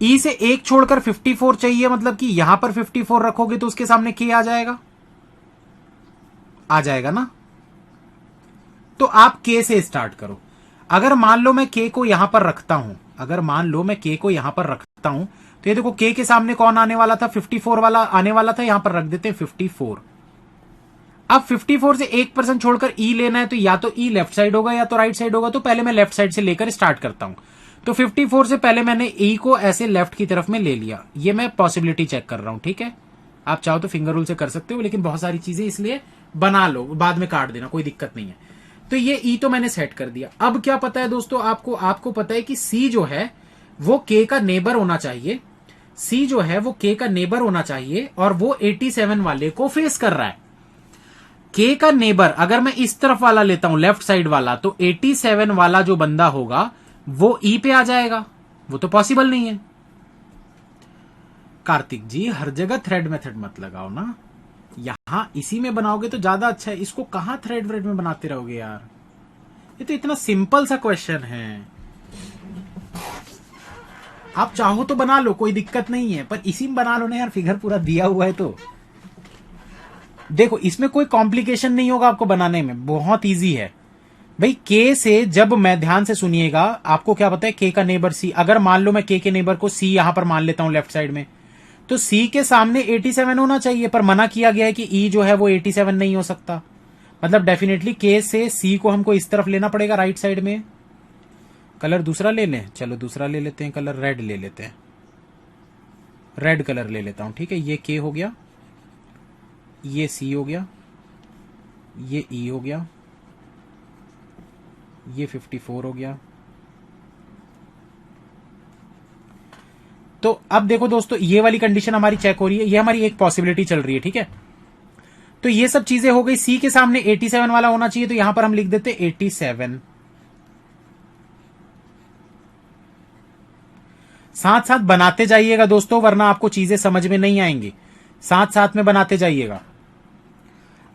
ई से एक छोड़कर 54 चाहिए, मतलब कि यहां पर 54 रखोगे तो उसके सामने के आ जाएगा, आ जाएगा ना। तो आप के से स्टार्ट करो। अगर मान लो मैं के को यहां पर रखता हूं, अगर मान लो मैं के को यहां पर रखता हूं, तो ये देखो के के सामने कौन आने वाला था, 54 वाला आने वाला था, यहां पर रख देते हैं 54। अब 54 से 1% छोड़कर ई लेना है, तो या तो ई लेफ्ट साइड होगा या तो राइट साइड होगा, तो पहले मैं लेफ्ट साइड से लेकर स्टार्ट करता हूं। तो 54 से पहले मैंने ई को ऐसे लेफ्ट की तरफ में ले लिया, ये मैं पॉसिबिलिटी चेक कर रहा हूं, ठीक है। आप चाहो तो फिंगर रूल से कर सकते हो, लेकिन बहुत सारी चीजें इसलिए बना लो, बाद में काट देना, कोई दिक्कत नहीं है। तो ये ई तो मैंने सेट कर दिया। अब क्या पता है दोस्तों आपको पता है कि सी जो है वो के का नेबर होना चाहिए, सी जो है वो के का नेबर होना चाहिए, और वो 87 वाले को फेस कर रहा है। के का नेबर अगर मैं इस तरफ वाला लेता हूं, लेफ्ट साइड वाला, तो 87 वाला जो बंदा होगा वो ई पे आ जाएगा, वो तो पॉसिबल नहीं है। कार्तिक जी हर जगह थ्रेड मेथड मत लगाओ ना, यहां इसी में बनाओगे तो ज्यादा अच्छा है, इसको कहां थ्रेड व्रेड में बनाते रहोगे यार, ये तो इतना सिंपल सा क्वेश्चन है। आप चाहो तो बना लो, कोई दिक्कत नहीं है, पर इसी में बना लो ना यार, फिगर पूरा दिया हुआ है। तो देखो इसमें कोई कॉम्प्लिकेशन नहीं होगा आपको बनाने में, बहुत इजी है भाई। के से जब मैं ध्यान से सुनिएगा, आपको क्या पता है के का नेबर सी, अगर मान लो मैं के नेबर को सी यहां पर मान लेता हूं लेफ्ट साइड में, तो सी के सामने 87 होना चाहिए, पर मना किया गया है कि ई जो है वो 87 नहीं हो सकता, मतलब डेफिनेटली के से सी को हमको इस तरफ लेना पड़ेगा, राइट साइड में। कलर दूसरा ले लें, चलो दूसरा ले लेते हैं, कलर रेड ले लेते हैं, रेड कलर ले लेता हूं, ठीक है। ये के हो गया, ये सी हो गया, ये ई हो गया, ये 54 हो गया। तो अब देखो दोस्तों ये वाली कंडीशन हमारी चेक हो रही है, ये हमारी एक पॉसिबिलिटी चल रही है, ठीक है। तो ये सब चीजें हो गई, सी के सामने 87 वाला होना चाहिए, तो यहां पर हम लिख देते 87। साथ साथ बनाते जाइएगा दोस्तों, वरना आपको चीजें समझ में नहीं आएंगी, साथ साथ में बनाते जाइएगा।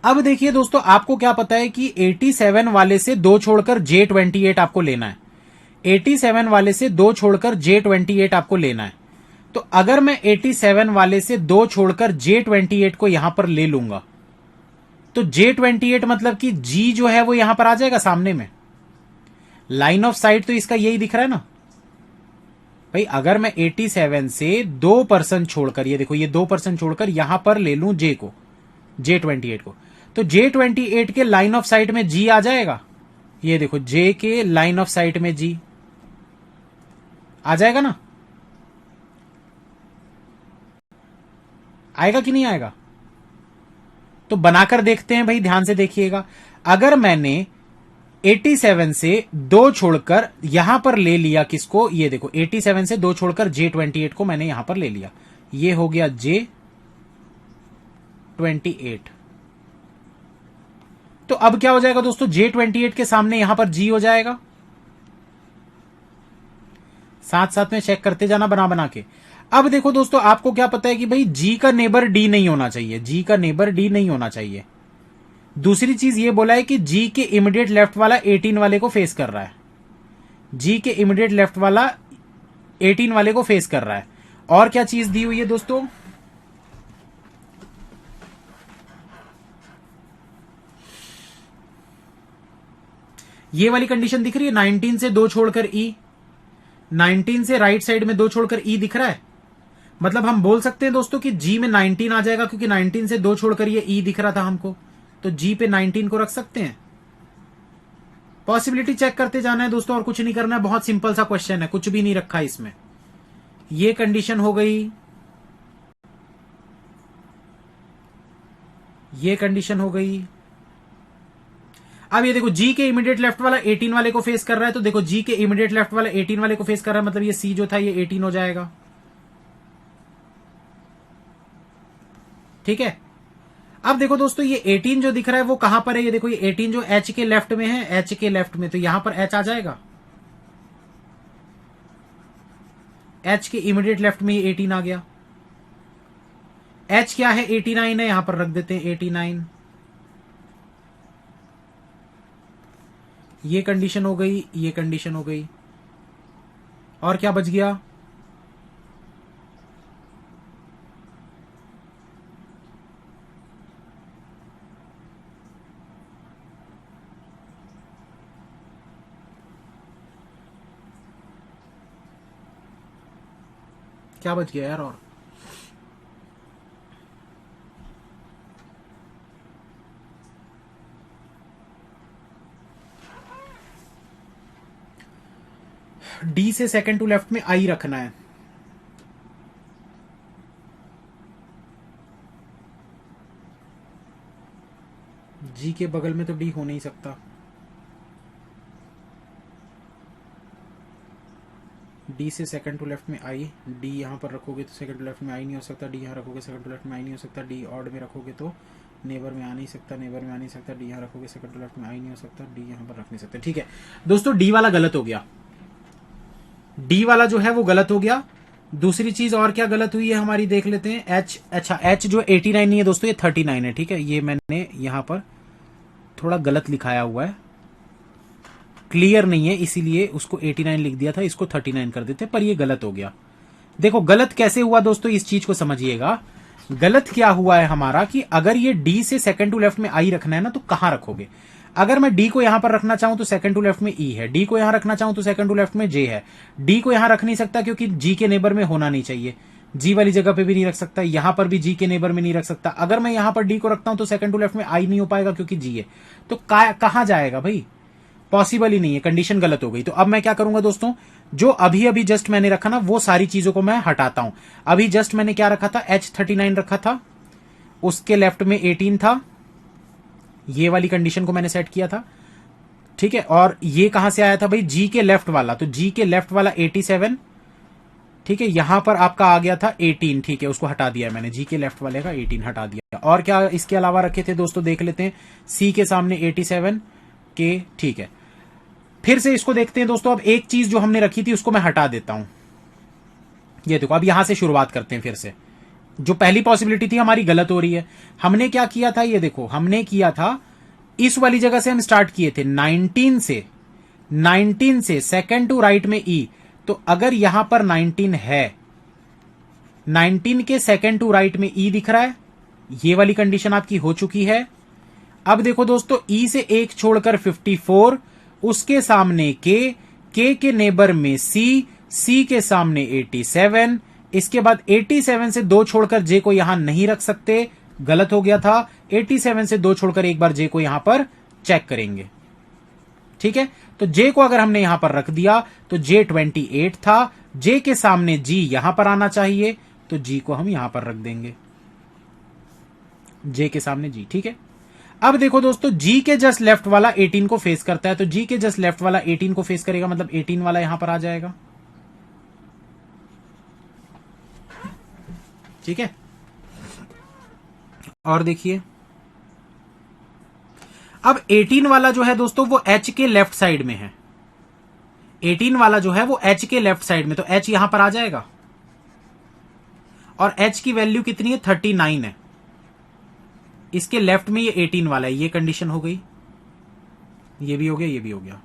अब देखिए दोस्तों, आपको क्या पता है कि 87 वाले से दो छोड़कर J28 आपको लेना है, 87 वाले से दो छोड़कर J28 आपको लेना है। तो अगर मैं 87 वाले से दो छोड़कर J28 को यहां पर ले लूंगा, तो J28 मतलब कि G जो है वो यहां पर आ जाएगा सामने में, लाइन ऑफ साइट तो इसका यही दिख रहा है ना भाई। अगर मैं 87 से 2% छोड़कर, ये देखो ये 2% छोड़कर यहां पर ले लूं J को, J28 को, तो J28 के लाइन ऑफ साइट में G आ जाएगा, ये देखो J के लाइन ऑफ साइट में G आ जाएगा ना, आएगा कि नहीं आएगा। तो बनाकर देखते हैं भाई, ध्यान से देखिएगा। अगर मैंने 87 से दो छोड़कर यहां पर ले लिया किसको, ये देखो 87 से दो छोड़कर J28 को मैंने यहां पर ले लिया, ये हो गया J28। तो अब क्या हो जाएगा दोस्तों, J28 के सामने यहां पर G हो जाएगा। साथ साथ में चेक करते जाना बना बना के। अब देखो दोस्तों, आपको क्या पता है कि भाई G का नेबर D नहीं होना चाहिए, G का नेबर D नहीं होना चाहिए। दूसरी चीज ये बोला है कि G के इमीडिएट लेफ्ट वाला 18 वाले को फेस कर रहा है, G के इमीडिएट लेफ्ट वाला 18 वाले को फेस कर रहा है। और क्या चीज दी हुई है दोस्तों, ये वाली कंडीशन दिख रही है, 19 से दो छोड़कर E, 19 से राइट साइड में दो छोड़कर E दिख रहा है, मतलब हम बोल सकते हैं दोस्तों कि G में 19 आ जाएगा, क्योंकि 19 से दो छोड़कर ये E दिख रहा था हमको, तो G पे 19 को रख सकते हैं। पॉसिबिलिटी चेक करते जाना है दोस्तों, और कुछ नहीं करना है, बहुत सिंपल सा क्वेश्चन है, कुछ भी नहीं रखा इसमें। ये कंडीशन हो गई, ये कंडीशन हो गई। अब ये देखो G के इमीडिएट लेफ्ट वाला 18 वाले को फेस कर रहा है, तो देखो G के इमीडिएट लेफ्ट वाला 18 वाले को फेस कर रहा है, मतलब ये C जो था ये 18 हो जाएगा, ठीक है। अब देखो दोस्तों, ये 18 जो दिख रहा है वो कहां पर है, ये देखो ये 18 जो H के लेफ्ट में है, H के लेफ्ट में, तो यहां पर H आ जाएगा, H के इमीडिएट लेफ्ट में ये 18 आ गया। एच क्या है 89 है, यहां पर रख देते हैं 89। ये कंडीशन हो गई, ये कंडीशन हो गई, और क्या बच गया? क्या बच गया यार? और डी से सेकंड टू लेफ्ट में आई रखना है। जी के बगल में तो डी हो नहीं सकता। डी से सेकंड टू लेफ्ट में आई, डी यहां पर रखोगे तो सेकंड टू लेफ्ट में आई नहीं हो सकता, डी यहां रखोगे सेकंड टू लेफ्ट में आई नहीं हो सकता, डी ऑड में रखोगे तो नेबर में आ नहीं सकता, नेबर में आ नहीं सकता, डी यहां रखोगे सेकंड टू लेफ्ट में आई नहीं हो सकता, डी यहां पर रख नहीं सकते। ठीक है दोस्तों, डी वाला गलत हो गया, डी वाला जो है वो गलत हो गया। दूसरी चीज और क्या गलत हुई है हमारी, देख लेते हैं। एच, अच्छा एच जो 89 नहीं है दोस्तों, ये 39 है। ठीक है, ये मैंने यहां पर थोड़ा गलत लिखाया हुआ है, क्लियर नहीं है, इसीलिए उसको 89 लिख दिया था, इसको 39 कर देते, पर ये गलत हो गया। देखो गलत कैसे हुआ दोस्तों, इस चीज को समझिएगा। गलत क्या हुआ है हमारा कि अगर ये डी से सेकंड टू लेफ्ट में आई रखना है ना, तो कहां रखोगे? अगर मैं डी को यहां पर रखना चाहूं तो सेकंड टू लेफ्ट में ई है, डी को यहां रखना चाहूं तो सेकंड टू लेफ्ट में जे है, डी को यहां रख नहीं सकता क्योंकि जी के नेबर में होना नहीं चाहिए, जी वाली जगह पे भी नहीं रख सकता, यहां पर भी जी के नेबर में नहीं रख सकता। अगर मैं यहां पर डी को रखता हूं तो सेकंड टू लेफ्ट में आई नहीं हो पाएगा क्योंकि जी है, तो कहां जाएगा भाई? पॉसिबल ही नहीं है, कंडीशन गलत हो गई। तो अब मैं क्या करूंगा दोस्तों, जो अभी अभी जस्ट मैंने रखा ना, वो सारी चीजों को मैं हटाता हूं। अभी जस्ट मैंने क्या रखा था, H39 रखा था, उसके लेफ्ट में 18 था, ये वाली कंडीशन को मैंने सेट किया था। ठीक है, और ये कहां से आया था भाई, जी के लेफ्ट वाला, तो जी के लेफ्ट वाला 87। ठीक है, यहां पर आपका आ गया था 18। ठीक है, उसको हटा दिया मैंने, जी के लेफ्ट वाले का 18 हटा दिया। और क्या इसके अलावा रखे थे दोस्तों, देख लेते हैं। सी के सामने 87 के। ठीक है, फिर से इसको देखते हैं दोस्तों। अब एक चीज जो हमने रखी थी उसको मैं हटा देता हूं। ये देखो, अब यहां से शुरुआत करते हैं फिर से। जो पहली पॉसिबिलिटी थी हमारी गलत हो रही है। हमने क्या किया था, ये देखो, हमने किया था इस वाली जगह से हम स्टार्ट किए थे 19 से सेकंड टू राइट में ई। तो अगर यहां पर 19 है, 19 के सेकंड टू राइट में ई दिख रहा है, ये वाली कंडीशन आपकी हो चुकी है। अब देखो दोस्तों, ई से एक छोड़कर 54, उसके सामने के नेबर में सी, सी के सामने 87, इसके बाद 87 से दो छोड़कर जे को यहां नहीं रख सकते, गलत हो गया था। 87 से दो छोड़कर एक बार जे को यहां पर चेक करेंगे। ठीक है, तो जे को अगर हमने यहां पर रख दिया तो जे 28 था, जे के सामने जी यहां पर आना चाहिए, तो जी को हम यहां पर रख देंगे, जे के सामने जी। ठीक है, अब देखो दोस्तों, जी के जस्ट लेफ्ट वाला 18 को फेस करता है, तो जी के जस्ट लेफ्ट वाला 18 को फेस करेगा, मतलब 18 वाला यहां पर आ जाएगा। ठीक है, और देखिए, अब 18 वाला जो है दोस्तों वो एच के लेफ्ट साइड में है। 18 वाला जो है वो एच के लेफ्ट साइड में, तो एच यहां पर आ जाएगा, और एच की वैल्यू कितनी है, 39 है। इसके लेफ्ट में ये 18 वाला है, ये कंडीशन हो गई, ये भी हो गया, ये भी हो गया।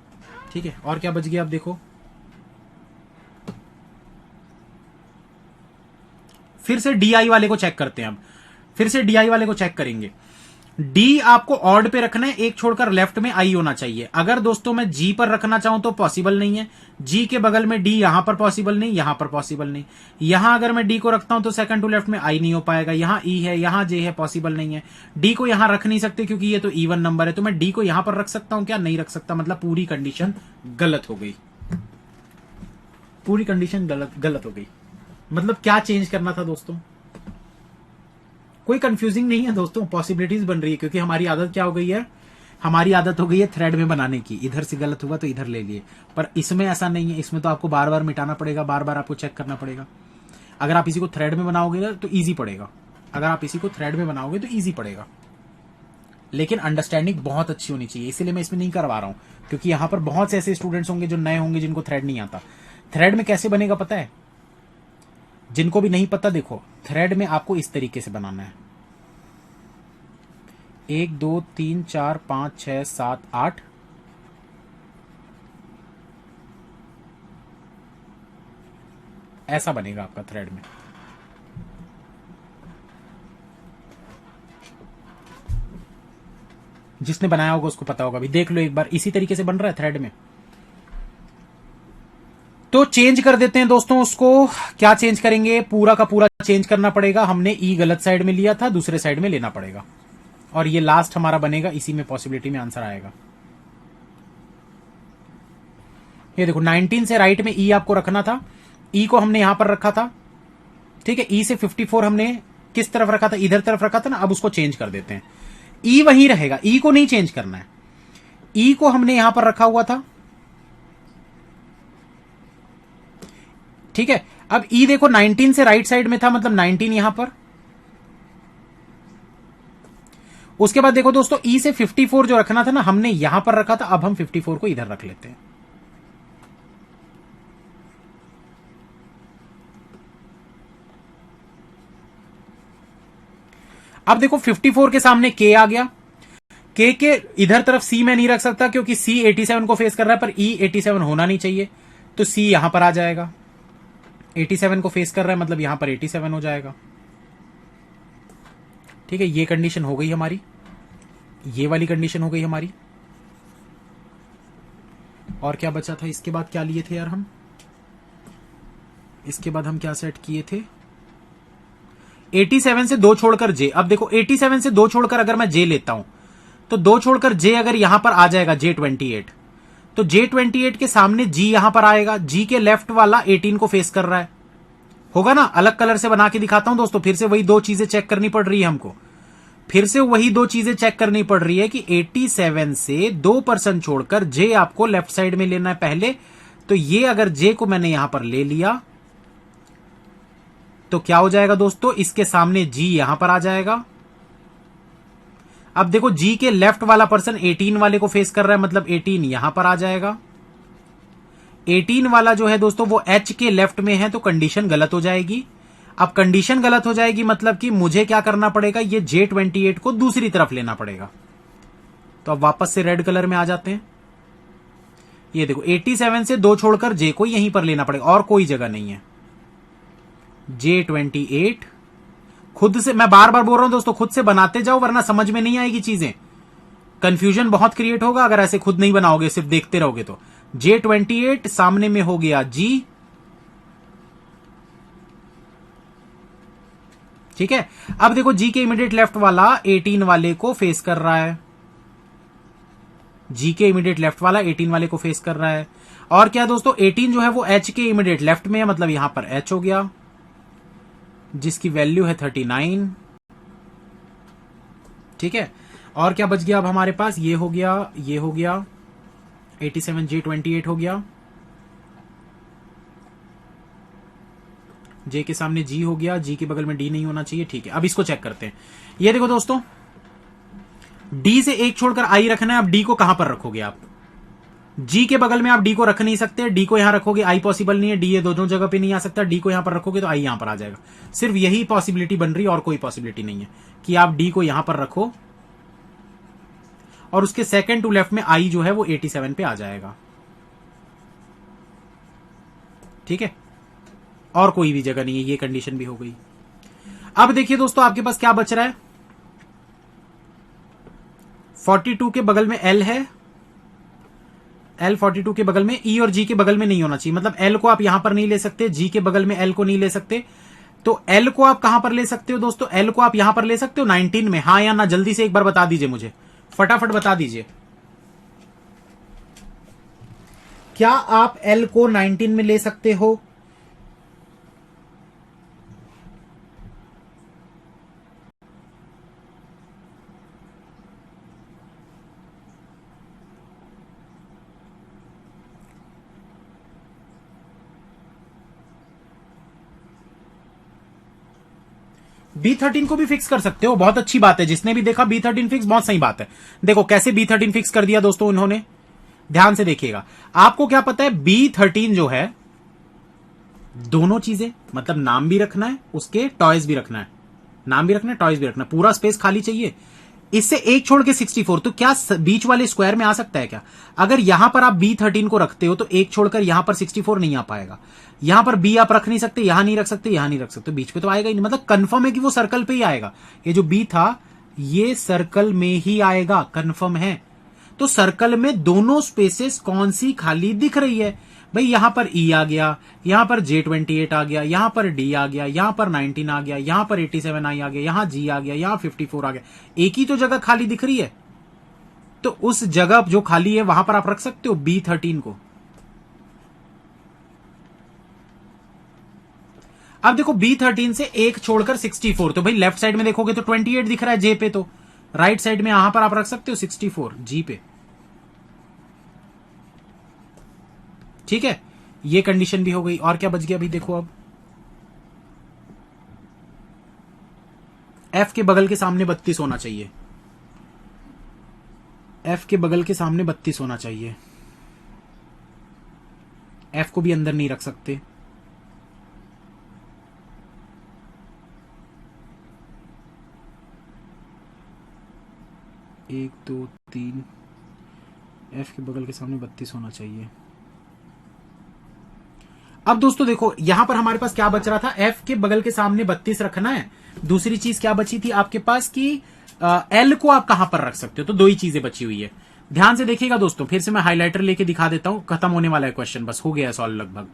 ठीक है, और क्या बच गया, अब देखो, फिर से डीआई वाले को चेक करते हैं। अब फिर से डीआई वाले को चेक करेंगे। डी आपको ऑड पे रखना है, एक छोड़कर लेफ्ट में आई होना चाहिए। अगर दोस्तों मैं जी पर रखना चाहूं तो पॉसिबल नहीं है, जी के बगल में डी, यहां पर पॉसिबल नहीं, यहां पर पॉसिबल नहीं। यहां अगर मैं डी को रखता हूं तो सेकंड टू लेफ्ट में आई नहीं हो पाएगा, यहां ई है, यहां जे है, पॉसिबल नहीं है। डी को यहां रख नहीं सकते क्योंकि ये तो इवन नंबर है, तो मैं डी को यहां पर रख सकता हूं क्या, नहीं रख सकता, मतलब पूरी कंडीशन गलत हो गई, पूरी कंडीशन गलत हो गई। मतलब क्या चेंज करना था दोस्तों, कोई कंफ्यूजिंग नहीं है दोस्तों, पॉसिबिलिटीज बन रही है, क्योंकि हमारी आदत क्या हो गई है, हमारी आदत हो गई है थ्रेड में बनाने की। इधर से गलत हुआ तो इधर ले लिए, पर इसमें ऐसा नहीं है, इसमें तो आपको बार बार मिटाना पड़ेगा, बार बार आपको चेक करना पड़ेगा। अगर आप इसी को थ्रेड में बनाओगे ना तो ईजी पड़ेगा, अगर आप इसी को थ्रेड में बनाओगे तो ईजी पड़ेगा, लेकिन अंडरस्टैंडिंग बहुत अच्छी होनी चाहिए, इसीलिए मैं इसमें नहीं करवा रहा हूं, क्योंकि यहां पर बहुत से ऐसे स्टूडेंट्स होंगे जो नए होंगे जिनको थ्रेड नहीं आता। थ्रेड में कैसे बनेगा पता है, जिनको भी नहीं पता, देखो थ्रेड में आपको इस तरीके से बनाना है, 1 2 3 4 5 6 7 8, ऐसा बनेगा आपका थ्रेड में। जिसने बनाया होगा उसको पता होगा, भी देख लो एक बार, इसी तरीके से बन रहा है थ्रेड में। तो चेंज कर देते हैं दोस्तों उसको। क्या चेंज करेंगे? पूरा का पूरा चेंज करना पड़ेगा। हमने ई गलत साइड में लिया था, दूसरे साइड में लेना पड़ेगा, और ये लास्ट हमारा बनेगा, इसी में पॉसिबिलिटी में आंसर आएगा। ये देखो 19 से राइट में ई आपको रखना था, ई को हमने यहां पर रखा था, ठीक है। ई से 54 हमने किस तरफ रखा था? इधर तरफ रखा था ना। अब उसको चेंज कर देते हैं, ई वहीं रहेगा, ई को नहीं चेंज करना है। ई को हमने यहां पर रखा हुआ था, ठीक है। अब ई देखो 19 से राइट साइड में था, मतलब 19 यहां पर। उसके बाद देखो दोस्तों, ई से 54 जो रखना था ना, हमने यहां पर रखा था, अब हम 54 को इधर रख लेते हैं। अब देखो 54 के सामने के आ गया, के इधर तरफ सी में नहीं रख सकता क्योंकि सी 87 को फेस कर रहा है, पर ई 87 होना नहीं चाहिए, तो सी यहां पर आ जाएगा। 87 को फेस कर रहा है, मतलब यहां पर 87 हो जाएगा, ठीक है। ये कंडीशन हो गई हमारी, ये वाली कंडीशन हो गई हमारी। और क्या बचा था? इसके बाद क्या लिए थे यार हम? इसके बाद हम क्या सेट किए थे? 87 से 2 छोड़कर जे। अब देखो 87 से 2 छोड़कर अगर मैं जे लेता हूं, तो 2 छोड़कर जे अगर यहां पर आ जाएगा J28, तो J28 के सामने जी यहां पर आएगा। जी के लेफ्ट वाला 18 को फेस कर रहा है, होगा ना। अलग कलर से बना के दिखाता हूं दोस्तों, फिर से वही दो चीजें चेक करनी पड़ रही है हमको, फिर से वही दो चीजें चेक करनी पड़ रही है कि 87 से 2% छोड़कर जे आपको लेफ्ट साइड में लेना है पहले। तो ये अगर जे को मैंने यहां पर ले लिया तो क्या हो जाएगा दोस्तों? इसके सामने जी यहां पर आ जाएगा। अब देखो जी के लेफ्ट वाला पर्सन 18 वाले को फेस कर रहा है, मतलब 18 यहां पर आ जाएगा। 18 वाला जो है दोस्तों वो एच के लेफ्ट में है, तो कंडीशन गलत हो जाएगी। अब कंडीशन गलत हो जाएगी मतलब कि मुझे क्या करना पड़ेगा? ये J28 को दूसरी तरफ लेना पड़ेगा। तो अब वापस से रेड कलर में आ जाते हैं। ये देखो 87 से 2 छोड़कर जे को यहीं पर लेना पड़ेगा, और कोई जगह नहीं है। J28 खुद से, मैं बार बार बोल रहा हूं दोस्तों, खुद से बनाते जाओ वरना समझ में नहीं आएगी चीजें, कंफ्यूजन बहुत क्रिएट होगा अगर ऐसे खुद नहीं बनाओगे, सिर्फ देखते रहोगे तो। J28 सामने में हो गया जी, ठीक है। अब देखो जी के इमीडिएट लेफ्ट वाला 18 वाले को फेस कर रहा है, जी के इमीडिएट लेफ्ट वाला 18 वाले को फेस कर रहा है। और क्या दोस्तों, 18 जो है वो एच के इमीडिएट लेफ्ट में है, मतलब यहां पर एच हो गया, जिसकी वैल्यू है 39, ठीक है। और क्या बच गया अब हमारे पास? ये हो गया, ये हो गया, 87 J28 हो गया, जे के सामने जी हो गया, जी के बगल में डी नहीं होना चाहिए, ठीक है। अब इसको चेक करते हैं। ये देखो दोस्तों, डी से एक छोड़कर आई रखना है। अब डी को कहां पर रखोगे आप? जी के बगल में आप डी को रख नहीं सकते, डी को यहां रखोगे, आई पॉसिबल नहीं है, डी ये दोनों जगह पे नहीं आ सकता। डी को यहां पर रखोगे तो आई यहां पर आ जाएगा। सिर्फ यही पॉसिबिलिटी बन रही है, और कोई पॉसिबिलिटी नहीं है कि आप डी को यहां पर रखो और उसके सेकंड टू लेफ्ट में आई जो है वो 87 पे आ जाएगा, ठीक है। और कोई भी जगह नहीं है, ये कंडीशन भी हो गई। अब देखिए दोस्तों, आपके पास क्या बच रहा है? 42 के बगल में एल है, एल 42 के बगल में, ई और जी के बगल में नहीं होना चाहिए, मतलब एल को आप यहां पर नहीं ले सकते, जी के बगल में एल को नहीं ले सकते। तो एल को आप कहां पर ले सकते हो दोस्तों? एल को आप यहां पर ले सकते हो 19 में, हाँ या ना? जल्दी से एक बार बता दीजिए मुझे, फटाफट बता दीजिए। क्या आप एल को 19 में ले सकते हो? B13 को भी फिक्स कर सकते हो, बहुत अच्छी बात है। जिसने भी देखा B13 फिक्स, बहुत सही बात है। देखो कैसे B13 फिक्स कर दिया दोस्तों उन्होंने, ध्यान से देखिएगा। आपको क्या पता है? B13 जो है दोनों चीजें, मतलब नाम भी रखना है, उसके टॉयज भी रखना है, नाम भी रखना है, टॉयज भी रखना है, पूरा स्पेस खाली चाहिए। इससे एक छोड़ के 64, तो क्या बीच वाले स्क्वायर में आ सकता है क्या? अगर यहां पर आप B13 को रखते हो तो एक छोड़कर यहां पर 64 नहीं आ पाएगा। यहां पर B आप रख नहीं सकते, यहां नहीं रख सकते, यहां नहीं रख सकते, बीच पे तो आएगा ही नहीं। मतलब कंफर्म है कि वो सर्कल पे ही आएगा। ये जो B था ये सर्कल में ही आएगा, कंफर्म है। तो सर्कल में दोनों स्पेसेस कौन सी खाली दिख रही है? भाई यहां पर E आ गया, यहां पर J28 आ गया, यहां पर D आ गया, यहां पर 19 आ गया, यहां पर 87I आ गया, यहां G आ गया, यहां 54 आ गया। एक ही तो जगह खाली दिख रही है, तो उस जगह जो खाली है वहां पर आप रख सकते हो B13 को। अब देखो B13 से एक छोड़कर 64, तो भाई लेफ्ट साइड में देखोगे तो 28 दिख रहा है J पे, तो राइट साइड में यहां पर आप रख सकते हो 64 G पे। ठीक है, ये कंडीशन भी हो गई। और क्या बच गया अभी देखो, अब F के बगल के सामने 32 होना चाहिए, F के बगल के सामने 32 होना चाहिए। F को भी अंदर नहीं रख सकते, एक दो तीन, F के बगल के सामने 32 होना चाहिए। अब दोस्तों देखो यहां पर हमारे पास क्या बच रहा था, F के बगल के सामने 32 रखना है। दूसरी चीज क्या बची थी आपके पास कि L को आप कहां पर रख सकते हो, तो दो ही चीजें बची हुई है। ध्यान से देखिएगा दोस्तों, फिर से मैं हाइलाइटर लेके दिखा देता हूं, खत्म होने वाला है क्वेश्चन, बस हो गया सॉल्व लगभग।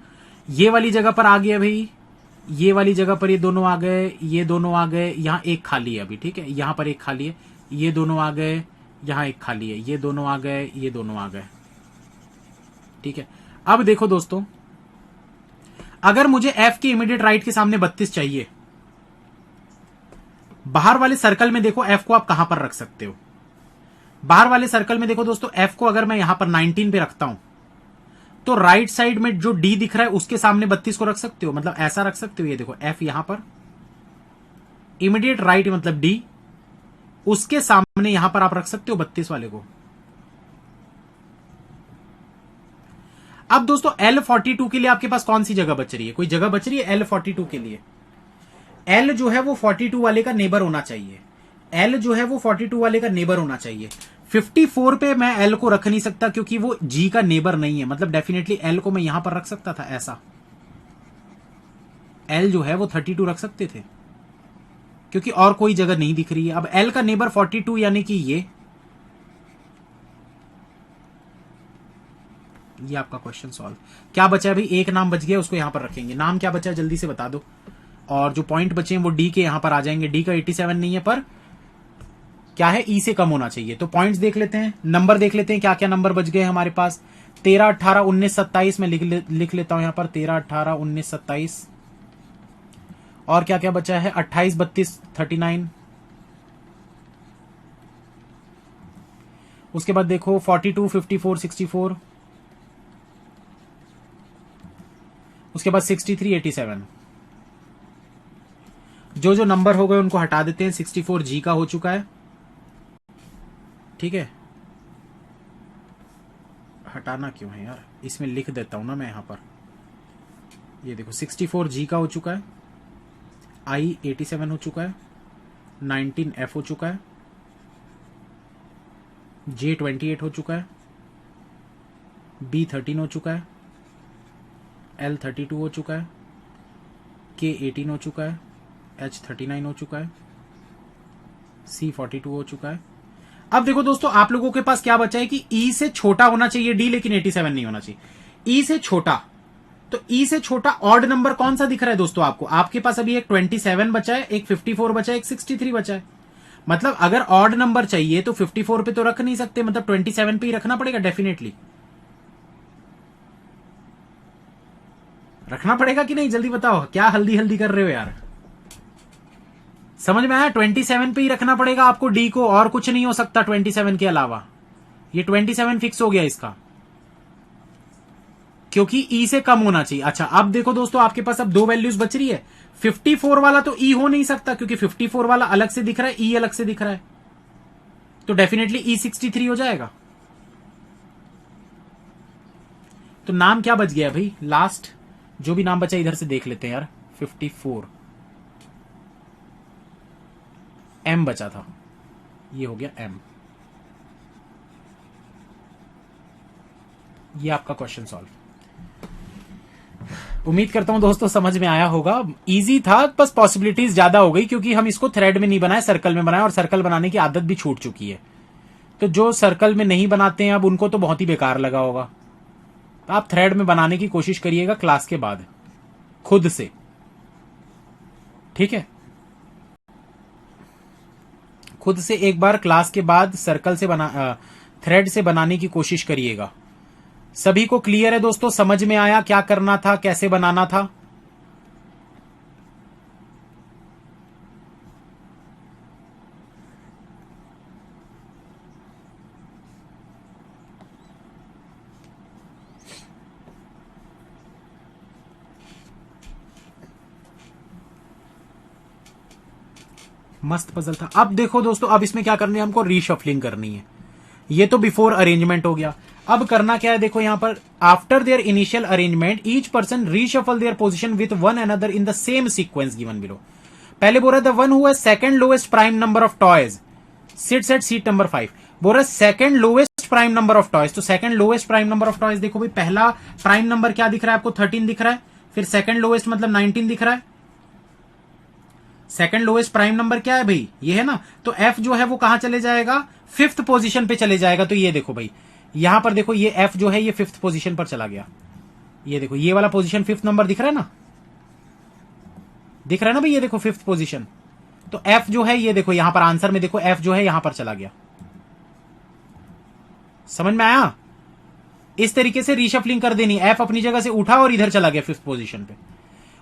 ये वाली जगह पर आ गया भाई, ये वाली जगह पर ये दोनों आ गए, ये दोनों आ गए, यहां एक खाली है अभी, ठीक है, यहां पर एक खाली है, ये दोनों आ गए, यहां एक खाली है, ये दोनों आ गए, ये दोनों आ गए। ठीक है, अब देखो दोस्तों, अगर मुझे F के इमीडिएट राइट के सामने 32 चाहिए, बाहर वाले सर्कल में देखो F को आप कहां पर रख सकते हो। बाहर वाले सर्कल में देखो दोस्तों, F को अगर मैं यहां पर 19 पे रखता हूं, तो राइट साइड में जो D दिख रहा है उसके सामने 32 को रख सकते हो, मतलब ऐसा रख सकते हो। ये देखो F यहां पर, इमीडिएट राइट मतलब D, उसके सामने यहां पर आप रख सकते हो 32 वाले को। अब दोस्तों L42 के लिए आपके पास कौन सी जगह बच रही है? कोई जगह बच रही है L42 के लिए? L जो है वो 42 वाले का नेबर होना चाहिए, L जो है वो 42 वाले का नेबर होना चाहिए। 54 पे मैं L को रख नहीं सकता क्योंकि वो G का नेबर नहीं है, मतलब डेफिनेटली L को मैं यहां पर रख सकता था ऐसा, L जो है वो 32 रख सकते थे क्योंकि और कोई जगह नहीं दिख रही है। अब L का नेबर 42 यानी कि ये आपका क्वेश्चन सॉल्व। क्या बचा है भाई? एक नाम बच गया, उसको यहां पर रखेंगे। नाम क्या बचा है जल्दी से बता दो। और जो पॉइंट बचे हैं वो D के यहां पर आ जाएंगे। D का 87 नहीं है, पर क्या है, E से कम होना चाहिए। तो पॉइंट्स देख लेते हैं, नंबर देख लेते हैं, क्या क्या नंबर बच गए हमारे पास। 13, 18, 19, 27 में लिख लेता हूं यहां पर 13, 18, 19, 27। और क्या क्या बचा है? 28, 32, 39। उसके बाद देखो 42, 54, 64। उसके बाद 63, 87। जो जो नंबर हो गए उनको हटा देते हैं। 64 G का हो चुका है, ठीक है। हटाना क्यों है यार, इसमें लिख देता हूं ना मैं यहां पर। ये देखो 64 G का हो चुका है, I 87 हो चुका है, 19 F हो चुका है, J 28 हो चुका है, B 13 हो चुका है, L 32 हो चुका है, K 18 हो चुका है, H 39 हो चुका है, C 42 हो चुका है। अब देखो दोस्तों, आप लोगों के पास क्या बचा है कि E से छोटा होना चाहिए D, लेकिन 87 नहीं होना चाहिए। E से छोटा, तो E से छोटा ऑड नंबर कौन सा दिख रहा है दोस्तों आपको? आपके पास अभी एक 27 बचा है, एक 54 बचा है, एक 63 बचा है। मतलब अगर ऑड नंबर चाहिए तो 54 पे तो रख नहीं सकते, मतलब 27 पे ही रखना पड़ेगा, डेफिनेटली रखना पड़ेगा कि नहीं? जल्दी बताओ, क्या हल्दी हल्दी कर रहे हो यार? समझ में आया? 27 पे ही रखना पड़ेगा आपको डी को, और कुछ नहीं हो सकता 27 के अलावा। ये 27 फिक्स हो गया इसका, क्योंकि ई से कम होना चाहिए। अच्छा अब देखो दोस्तों, आपके पास अब दो वैल्यूज बच रही है। 54 वाला तो ई हो नहीं सकता क्योंकि 54 वाला अलग से दिख रहा है, ई अलग से दिख रहा है, तो डेफिनेटली ई 63 हो जाएगा। तो नाम क्या बच गया भाई? लास्ट जो भी नाम बचा इधर से देख लेते हैं यार। 54 M बचा था, ये हो गया M। ये आपका क्वेश्चन सॉल्व। उम्मीद करता हूं दोस्तों समझ में आया होगा। इजी था, बस पॉसिबिलिटीज ज्यादा हो गई क्योंकि हम इसको थ्रेड में नहीं बनाए, सर्कल में बनाए, और सर्कल बनाने की आदत भी छूट चुकी है। तो जो सर्कल में नहीं बनाते हैं अब उनको तो बहुत ही बेकार लगा होगा। तो आप थ्रेड में बनाने की कोशिश करिएगा क्लास के बाद खुद से, ठीक है। खुद से एक बार क्लास के बाद सर्कल से थ्रेड से बनाने की कोशिश करिएगा। सभी को क्लियर है दोस्तों? समझ में आया क्या करना था, कैसे बनाना था? मस्त पजल था। अब देखो दोस्तों, अब इसमें क्या करनी है हमको, रीशफलिंग करनी है। ये तो बिफोर अरेंजमेंट हो गया। अब करना क्या है, देखो यहां पर after their initial arrangement each person reshuffle their position with one another in the same sequence given below. पहले बोल रहा है the one who has second lowest prime number of toys sits at seat number 5। बोल रहा है second lowest prime number of toys. तो second lowest prime number of toys देखो भाई, पहला प्राइम नंबर क्या दिख रहा है आपको, 13 दिख रहा है। फिर सेकंड लोएस्ट मतलब 19 दिख रहा है। सेकंड लोएस्ट प्राइम नंबर क्या है भाई, ये है ना। तो एफ जो है वो कहां चले जाएगा, 5th पोजीशन पे चले जाएगा। तो ये देखो भाई, यहां पर देखो ये एफ जो है ये 5th पोजीशन पर चला गया। ये देखो ये वाला पोजीशन 5th नंबर दिख रहा है ना, दिख रहा है ना भाई, ये देखो 5th पोजीशन। तो एफ जो है ये देखो यहां पर आंसर में देखो एफ जो है यहां पर चला गया। समझ में आया? इस तरीके से रीशफलिंग कर देनी, एफ अपनी जगह से उठा और इधर चला गया 5th पोजीशन पे।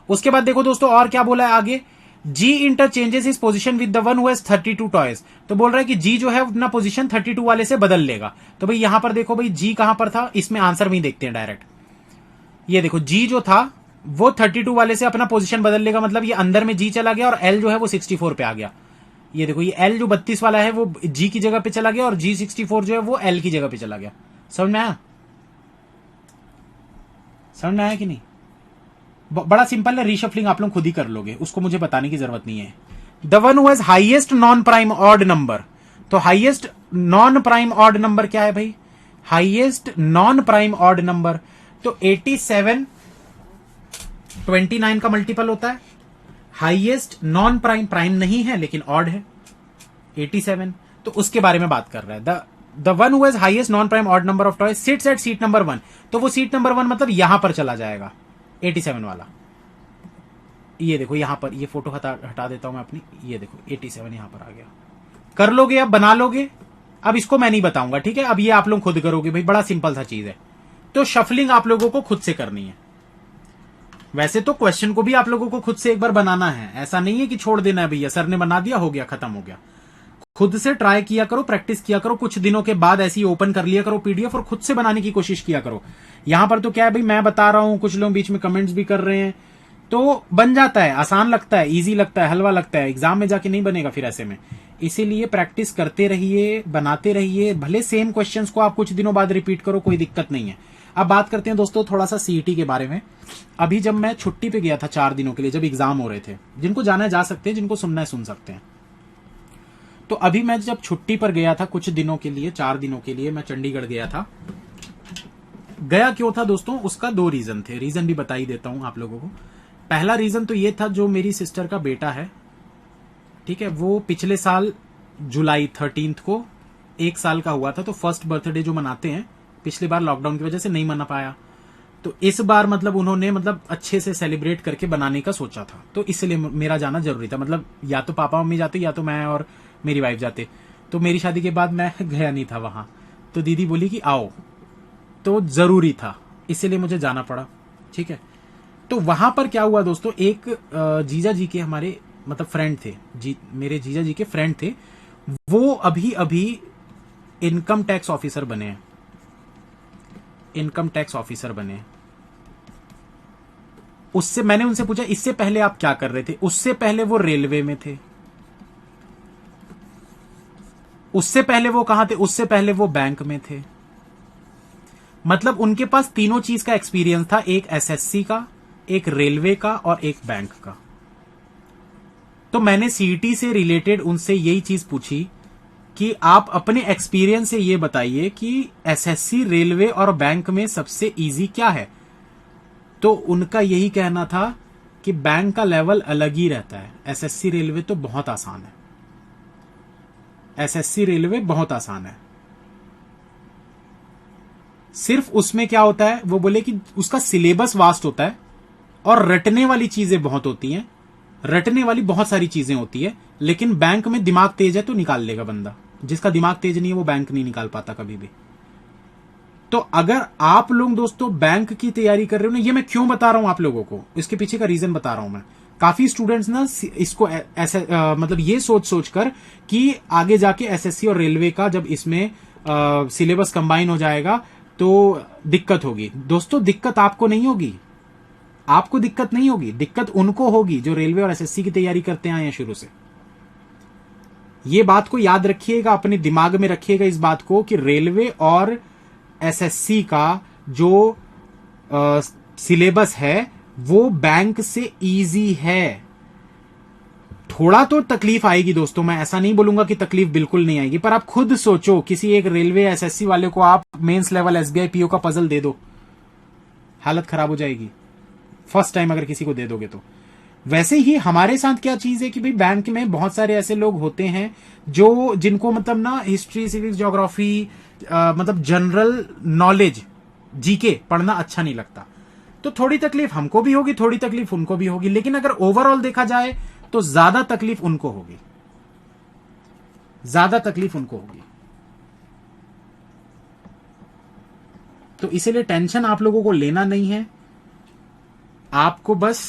उसके बाद देखो दोस्तों और क्या बोला है आगे, G interchanges is position with the one who has 32 toys. तो बोल रहा है कि जी जो है अपना पोजीशन 32 वाले से बदल लेगा। तो भाई यहां पर देखो भाई जी कहां पर था, इसमें आंसर में ही देखते हैं डायरेक्ट। ये देखो जी जो था वो 32 वाले से अपना पोजीशन बदल लेगा, मतलब ये अंदर में जी चला गया और एल जो है वो 64 पे आ गया। ये देखो ये एल जो 32 वाला है वो जी की जगह पे चला गया और जी 64 जो है वो एल की जगह पे चला गया। समझ में आया? समझ में आया कि नहीं? बड़ा सिंपल है, रीशफलिंग आप लोग खुद ही कर लोगे, उसको मुझे बताने की जरूरत नहीं है। The one who has highest non prime odd number. तो highest non prime odd number क्या है भाई, highest non prime odd number. तो 87 29 का मल्टीपल होता है। हाईएस्ट नॉन प्राइम, प्राइम नहीं है लेकिन ऑड है 87। तो उसके बारे में बात कर रहा है। The one who has highest non prime odd number of toys sits at seat number 1। तो वो सीट नंबर 1 मतलब यहां पर चला जाएगा 87 वाला। ये देखो यहां पर, ये फोटो हटा देता हूं मैं अपनी, ये देखो 87 यहां पर आ गया। कर लोगे, अब बना लोगे। अब इसको मैं नहीं बताऊंगा, ठीक है, अब ये आप लोग खुद करोगे भाई, बड़ा सिंपल सा चीज है। तो शफलिंग आप लोगों को खुद से करनी है। वैसे तो क्वेश्चन को भी आप लोगों को खुद से एक बार बनाना है, ऐसा नहीं है कि छोड़ देना है भैया सर ने बना दिया हो गया खत्म हो गया। खुद से ट्राई किया करो, प्रैक्टिस किया करो, कुछ दिनों के बाद ऐसी ओपन कर लिया करो पीडीएफ और खुद से बनाने की कोशिश किया करो। यहां पर तो क्या है भाई, मैं बता रहा हूं, कुछ लोग बीच में कमेंट्स भी कर रहे हैं, तो बन जाता है, आसान लगता है, इजी लगता है, हलवा लगता है, एग्जाम में जाके नहीं बनेगा फिर ऐसे में। इसीलिए प्रैक्टिस करते रहिए, बनाते रहिए, भले सेम क्वेश्चंस को आप कुछ दिनों बाद रिपीट करो, कोई दिक्कत नहीं है। अब बात करते हैं दोस्तों थोड़ा सा सीईटी के बारे में। अभी जब मैं छुट्टी पे गया था 4 दिनों के लिए, जब एग्जाम हो रहे थे, जिनको जाना है जा सकते हैं, जिनको सुनना है सुन सकते हैं। तो अभी मैं जब छुट्टी पर गया था कुछ दिनों के लिए, 4 दिनों के लिए मैं चंडीगढ़ गया था। गया क्यों था दोस्तों, उसका 2 रीजन थे, रीजन भी बता ही देता हूं आप लोगों को। पहला रीजन तो ये था, जो मेरी सिस्टर का बेटा है, ठीक है, वो पिछले साल जुलाई 13 को 1 साल का हुआ था। तो फर्स्ट बर्थडे जो मनाते हैं, पिछली बार लॉकडाउन की वजह से नहीं मना पाया, तो इस बार मतलब उन्होंने मतलब अच्छे से सेलिब्रेट करके बनाने का सोचा था। तो इसलिए मेरा जाना जरूरी था, मतलब या तो पापा मम्मी जाते या तो मैं और मेरी वाइफ जाते। तो मेरी शादी के बाद मैं गया नहीं था वहां, तो दीदी बोली कि आओ, तो जरूरी था, इसीलिए मुझे जाना पड़ा, ठीक है। तो वहां पर क्या हुआ दोस्तों, एक जीजा जी के हमारे मतलब फ्रेंड थे, मेरे जीजा जी के फ्रेंड थे, वो अभी अभी इनकम टैक्स ऑफिसर बने हैं, इनकम टैक्स ऑफिसर बने हैं। उससे मैंने उनसे पूछा इससे पहले आप क्या कर रहे थे, उससे पहले वो रेलवे में थे, उससे पहले वो कहां थे, उससे पहले वो बैंक में थे। मतलब उनके पास तीनों चीज का एक्सपीरियंस था, एक एसएससी का, एक रेलवे का और एक बैंक का। तो मैंने सीईटी से रिलेटेड उनसे यही चीज पूछी कि आप अपने एक्सपीरियंस से ये बताइए कि एसएससी, रेलवे और बैंक में सबसे इजी क्या है। तो उनका यही कहना था कि बैंक का लेवल अलग ही रहता है, एसएससी रेलवे तो बहुत आसान है, एसएससी रेलवे बहुत आसान है। सिर्फ उसमें क्या होता है, वो बोले कि उसका सिलेबस वास्ट होता है और रटने वाली चीजें बहुत होती हैं, रटने वाली बहुत सारी चीजें होती है। लेकिन बैंक में दिमाग तेज है तो निकाल लेगा बंदा, जिसका दिमाग तेज नहीं है वो बैंक नहीं निकाल पाता कभी भी। तो अगर आप लोग दोस्तों बैंक की तैयारी कर रहे हो ना, ये मैं क्यों बता रहा हूं आप लोगों को, इसके पीछे का रीजन बता रहा हूं मैं। काफी स्टूडेंट्स ना इसको ऐसे मतलब ये सोच कर कि आगे जाके एसएससी और रेलवे का जब इसमें सिलेबस कंबाइन हो जाएगा तो दिक्कत होगी। दोस्तों दिक्कत आपको नहीं होगी, आपको दिक्कत नहीं होगी, दिक्कत उनको होगी जो रेलवे और एसएससी की तैयारी करते आए हैं शुरू से। ये बात को याद रखिएगा, अपने दिमाग में रखिएगा इस बात को कि रेलवे और एसएससी का जो सिलेबस है वो बैंक से इजी है। थोड़ा तो तकलीफ आएगी दोस्तों, मैं ऐसा नहीं बोलूंगा कि तकलीफ बिल्कुल नहीं आएगी, पर आप खुद सोचो किसी एक रेलवे एसएससी वाले को आप मेंस लेवल एसबीआई पीओ का पजल दे दो, हालत खराब हो जाएगी फर्स्ट टाइम अगर किसी को दे दोगे तो। वैसे ही हमारे साथ क्या चीज है कि भाई बैंक में बहुत सारे ऐसे लोग होते हैं जो जिनको मतलब ना हिस्ट्री, सिविक्स, ज्योग्राफी मतलब जनरल नॉलेज, जीके पढ़ना अच्छा नहीं लगता। तो थोड़ी तकलीफ हमको भी होगी, थोड़ी तकलीफ उनको भी होगी, लेकिन अगर ओवरऑल देखा जाए तो ज्यादा तकलीफ उनको होगी, ज्यादा तकलीफ उनको होगी। तो इसीलिए टेंशन आप लोगों को लेना नहीं है, आपको बस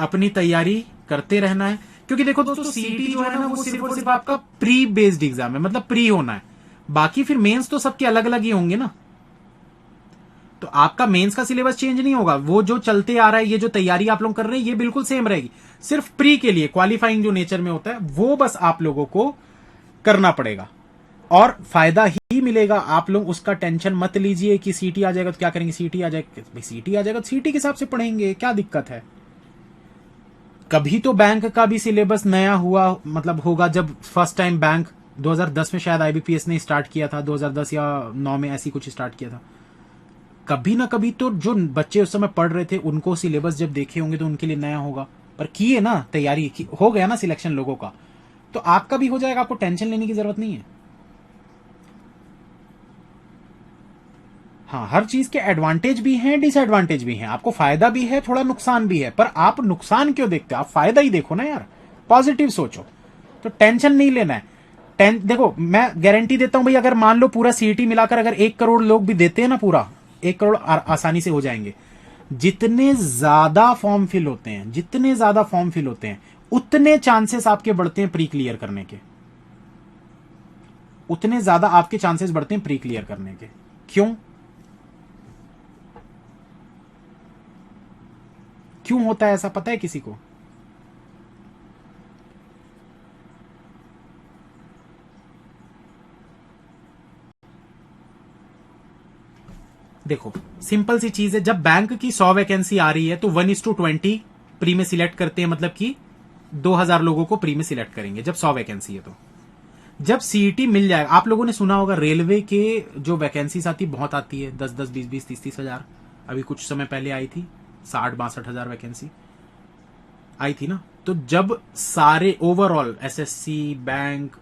अपनी तैयारी करते रहना है। क्योंकि देखो दोस्तों सीईटी जो है ना वो सिर्फ और सिर्फ आपका प्री बेस्ड एग्जाम है, मतलब प्री होना है, बाकी फिर मेंस तो सबके अलग अलग ही होंगे ना। तो आपका मेंस का सिलेबस चेंज नहीं होगा, वो जो चलते आ रहा है, ये जो तैयारी आप लोग कर रहे हैं ये बिल्कुल सेम रहेगी। सिर्फ प्री के लिए क्वालिफाइंग जो नेचर में होता है वो बस आप लोगों को करना पड़ेगा और फायदा ही मिलेगा। आप लोग उसका टेंशन मत लीजिए कि सीटी आ जाएगा तो क्या करेंगे, सीटी आ जाएगा, सीटी आ जाएगा तो सीटी के हिसाब से पढ़ेंगे, क्या दिक्कत है। कभी तो बैंक का भी सिलेबस नया हुआ मतलब होगा, जब फर्स्ट टाइम बैंक 2010 में शायद आईबीपीएस ने स्टार्ट किया था, 2010 या 9 में ऐसी कुछ स्टार्ट किया था। कभी ना कभी तो जो बच्चे उस समय पढ़ रहे थे उनको सिलेबस जब देखे होंगे तो उनके लिए नया होगा, पर किए ना तैयारी, हो गया ना सिलेक्शन लोगों का, तो आपका भी हो जाएगा, आपको टेंशन लेने की जरूरत नहीं है। हाँ, हर चीज के एडवांटेज भी हैं, डिसएडवांटेज भी हैं, आपको फायदा भी है, थोड़ा नुकसान भी है, पर आप नुकसान क्यों देखते हो, आप फायदा ही देखो ना यार, पॉजिटिव सोचो। तो टेंशन नहीं लेना है। देखो मैं गारंटी देता हूं भाई, अगर मान लो पूरा सीईटी मिलाकर अगर 1 करोड़ लोग भी देते हैं ना, पूरा 1 करोड़ आसानी से हो जाएंगे। जितने ज्यादा फॉर्म फिल होते हैं, जितने ज्यादा फॉर्म फिल होते हैं उतने चांसेस आपके बढ़ते हैं प्री क्लियर करने के, उतने ज्यादा आपके चांसेस बढ़ते हैं प्री क्लियर करने के। क्यों क्यों होता है ऐसा, पता है किसी को? देखो सिंपल सी चीज है, जब बैंक की 100 वैकेंसी आ रही है तो 1:20 प्री में सिलेक्ट करते हैं, मतलब कि 2000 लोगों को प्री में सिलेक्ट करेंगे जब 100 वैकेंसी है। तो जब सीईटी मिल जाएगा, आप लोगों ने सुना होगा रेलवे के जो वैकेंसीज आती बहुत आती है, 10-10, 20-20, 30-30 हजार। अभी कुछ समय पहले आई थी 60-62 हजार वैकेंसी आई थी ना। तो जब सारे ओवरऑल एसएससी, बैंक,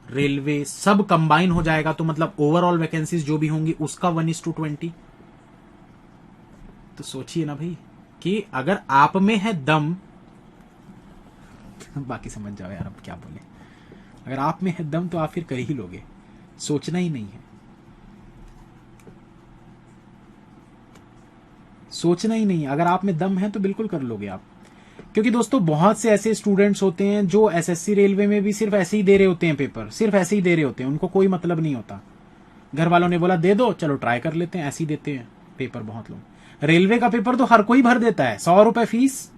रेलवे सब कंबाइन हो जाएगा तो मतलब ओवरऑल वैकेंसीज जो भी होंगी उसका 1:20। तो सोचिए ना भाई कि अगर आप में है दम, बाकी समझ जाओ यार अब क्या बोले, अगर आप में है दम तो आप फिर कर ही लोगे, सोचना ही नहीं है, सोचना ही नहीं है। अगर आप में दम है तो बिल्कुल कर लोगे आप। क्योंकि दोस्तों बहुत से ऐसे स्टूडेंट्स होते हैं जो एसएससी रेलवे में भी सिर्फ ऐसे ही दे रहे होते हैं पेपर, सिर्फ ऐसे ही दे रहे होते हैं, उनको कोई मतलब नहीं होता, घर वालों ने बोला दे दो चलो ट्राई कर लेते हैं, ऐसे ही देते हैं पेपर बहुत लोग। रेलवे का पेपर तो हर कोई भर देता है, 100 रुपए फीस।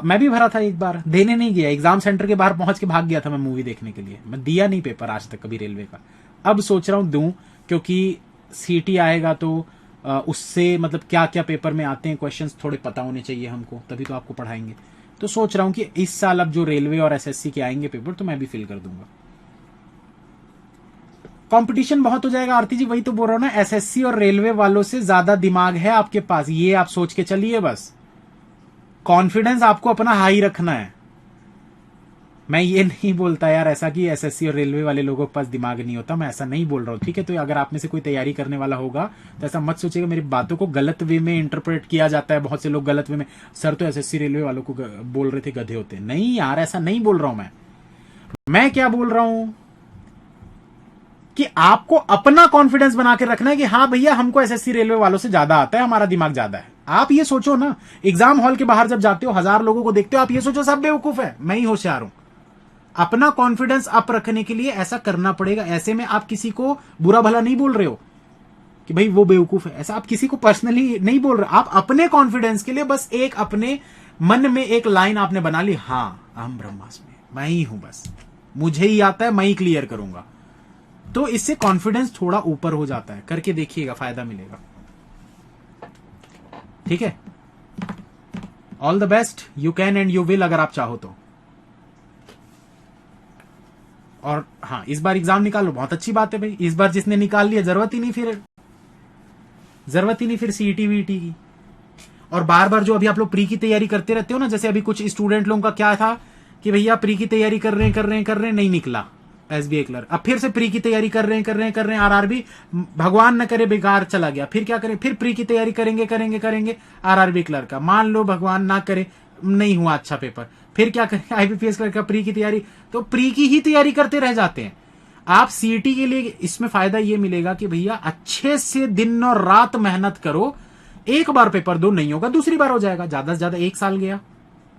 मैं भी भरा था एक बार, देने नहीं गया, एग्जाम सेंटर के बाहर पहुंच के भाग गया था मैं मूवी देखने के लिए, मैं दिया नहीं पेपर आज तक कभी रेलवे का। अब सोच रहा हूं दूं, क्योंकि सीटी आएगा तो उससे मतलब क्या क्या पेपर में आते हैं क्वेश्चंस थोड़े पता होने चाहिए हमको, तभी तो आपको पढ़ाएंगे। तो सोच रहा हूं कि इस साल अब जो रेलवे और एसएससी के आएंगे पेपर तो मैं भी फिल कर दूंगा। कंपटीशन बहुत हो जाएगा आरती जी, वही तो बोल रहा हूं ना, एसएससी और रेलवे वालों से ज्यादा दिमाग है आपके पास, ये आप सोच के चलिए। बस कॉन्फिडेंस आपको अपना हाई रखना है। मैं ये नहीं बोलता यार ऐसा कि एसएससी और रेलवे वाले लोगों के पास दिमाग नहीं होता, मैं ऐसा नहीं बोल रहा हूं, ठीक है। तो अगर आप में से कोई तैयारी करने वाला होगा तो ऐसा मत सोचिएगा मेरी बातों को गलत वे में इंटरप्रेट किया जाता है। बहुत से लोग गलत वे में, सर तो एसएससी रेलवे वालों को बोल रहे थे गधे होते। नहीं यार, ऐसा नहीं बोल रहा हूं मैं क्या बोल रहा हूं कि आपको अपना कॉन्फिडेंस बना के रखना है कि हाँ भैया हमको एसएससी रेलवे वालों से ज्यादा आता है, हमारा दिमाग ज्यादा है। आप ये सोचो ना, एग्जाम हॉल के बाहर जब जाते हो 1000 लोगों को देखते हो, आप ये सोचो सब बेवकूफ है, मैं ही होशियार हूं। अपना कॉन्फिडेंस अप रखने के लिए ऐसा करना पड़ेगा। ऐसे में आप किसी को बुरा भला नहीं बोल रहे हो कि भाई वो बेवकूफ है, ऐसा आप किसी को पर्सनली नहीं बोल रहे। आप अपने कॉन्फिडेंस के लिए बस एक अपने मन में एक लाइन आपने बना ली, हाँ अहम ब्रह्मास्मि, मैं ही हूं, बस मुझे ही आता है, मैं ही क्लियर करूंगा। तो इससे कॉन्फिडेंस थोड़ा ऊपर हो जाता है। करके देखिएगा, फायदा मिलेगा। ठीक है, all the best, you can and you will, अगर आप चाहो तो। और हाँ, इस बार एग्जाम निकालो, बहुत अच्छी बात है भाई। इस बार जिसने निकाल लिया जरूरत ही नहीं फिर सीईटी वीटी की। और बार बार जो अभी आप लोग प्री की तैयारी करते रहते हो ना, जैसे अभी कुछ स्टूडेंट लोगों का क्या था कि भैया प्री की तैयारी कर रहे हैं नहीं निकला एसबीआई क्लर्क, अब फिर से प्री की तैयारी कर रहे हैं आरआरबी, भगवान न करे बेकार चला गया, फिर क्या करें, फिर प्री की तैयारी करेंगे आरआरबी क्लर्क का, मान लो भगवान ना करे नहीं हुआ अच्छा पेपर, फिर क्या करें आईबीपीएस क्लर्क का प्री की तैयारी, तो प्री की ही तैयारी करते रह जाते हैं। आप सीईटी के लिए इसमें फायदा ये मिलेगा कि भैया अच्छे से दिन और रात मेहनत करो, एक बार पेपर दो, नहीं होगा दूसरी बार हो जाएगा, ज्यादा से ज्यादा 1 साल गया,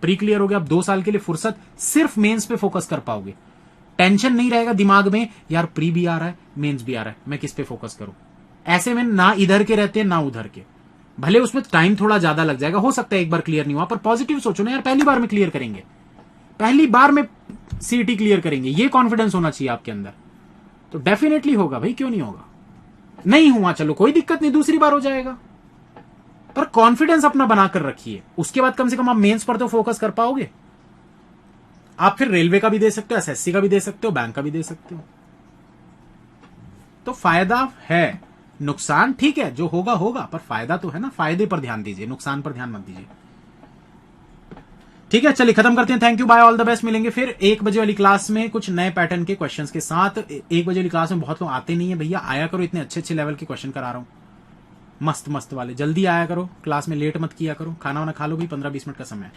प्री क्लियर हो गया। अब 2 साल के लिए फुर्सत, सिर्फ मेंस पे फोकस कर पाओगे। टेंशन नहीं रहेगा दिमाग में यार प्री भी आ रहा है मेंस भी आ रहा है, मैं किस पे फोकस करूं। ऐसे में ना इधर के रहते हैं ना उधर के, भले उसमें टाइम थोड़ा ज्यादा लग जाएगा, हो सकता है एक बार क्लियर नहीं हुआ, पर पॉजिटिव सोचो ना यार, पहली बार में क्लियर करेंगे, पहली बार में सीईटी क्लियर करेंगे, ये कॉन्फिडेंस होना चाहिए आपके अंदर। तो डेफिनेटली होगा भाई, क्यों नहीं होगा। नहीं हुआ चलो कोई दिक्कत नहीं, दूसरी बार हो जाएगा, पर कॉन्फिडेंस अपना बनाकर रखिए। उसके बाद कम से कम आप मेंस पर तो फोकस कर पाओगे। आप फिर रेलवे का भी दे सकते हो, एसएससी का भी दे सकते हो, बैंक का भी दे सकते हो। तो फायदा है, नुकसान ठीक है, जो होगा होगा, पर फायदा तो है ना। फायदे पर ध्यान दीजिए, नुकसान पर ध्यान मत दीजिए। ठीक है, चलिए खत्म करते हैं। Thank you, bye, all the best. मिलेंगे फिर 1 बजे वाली क्लास में कुछ नए पैटर्न के क्वेश्चंस के साथ। 1 बजे वाली क्लास में बहुत लोग आते नहीं है भैया, आया करो, इतने अच्छे अच्छे लेवल के क्वेश्चन करा रहा हूं, मस्त मस्त वाले। जल्दी आया करो क्लास में, लेट मत किया करो। खाना वाना खा लो भी, 15-20 मिनट का समय है।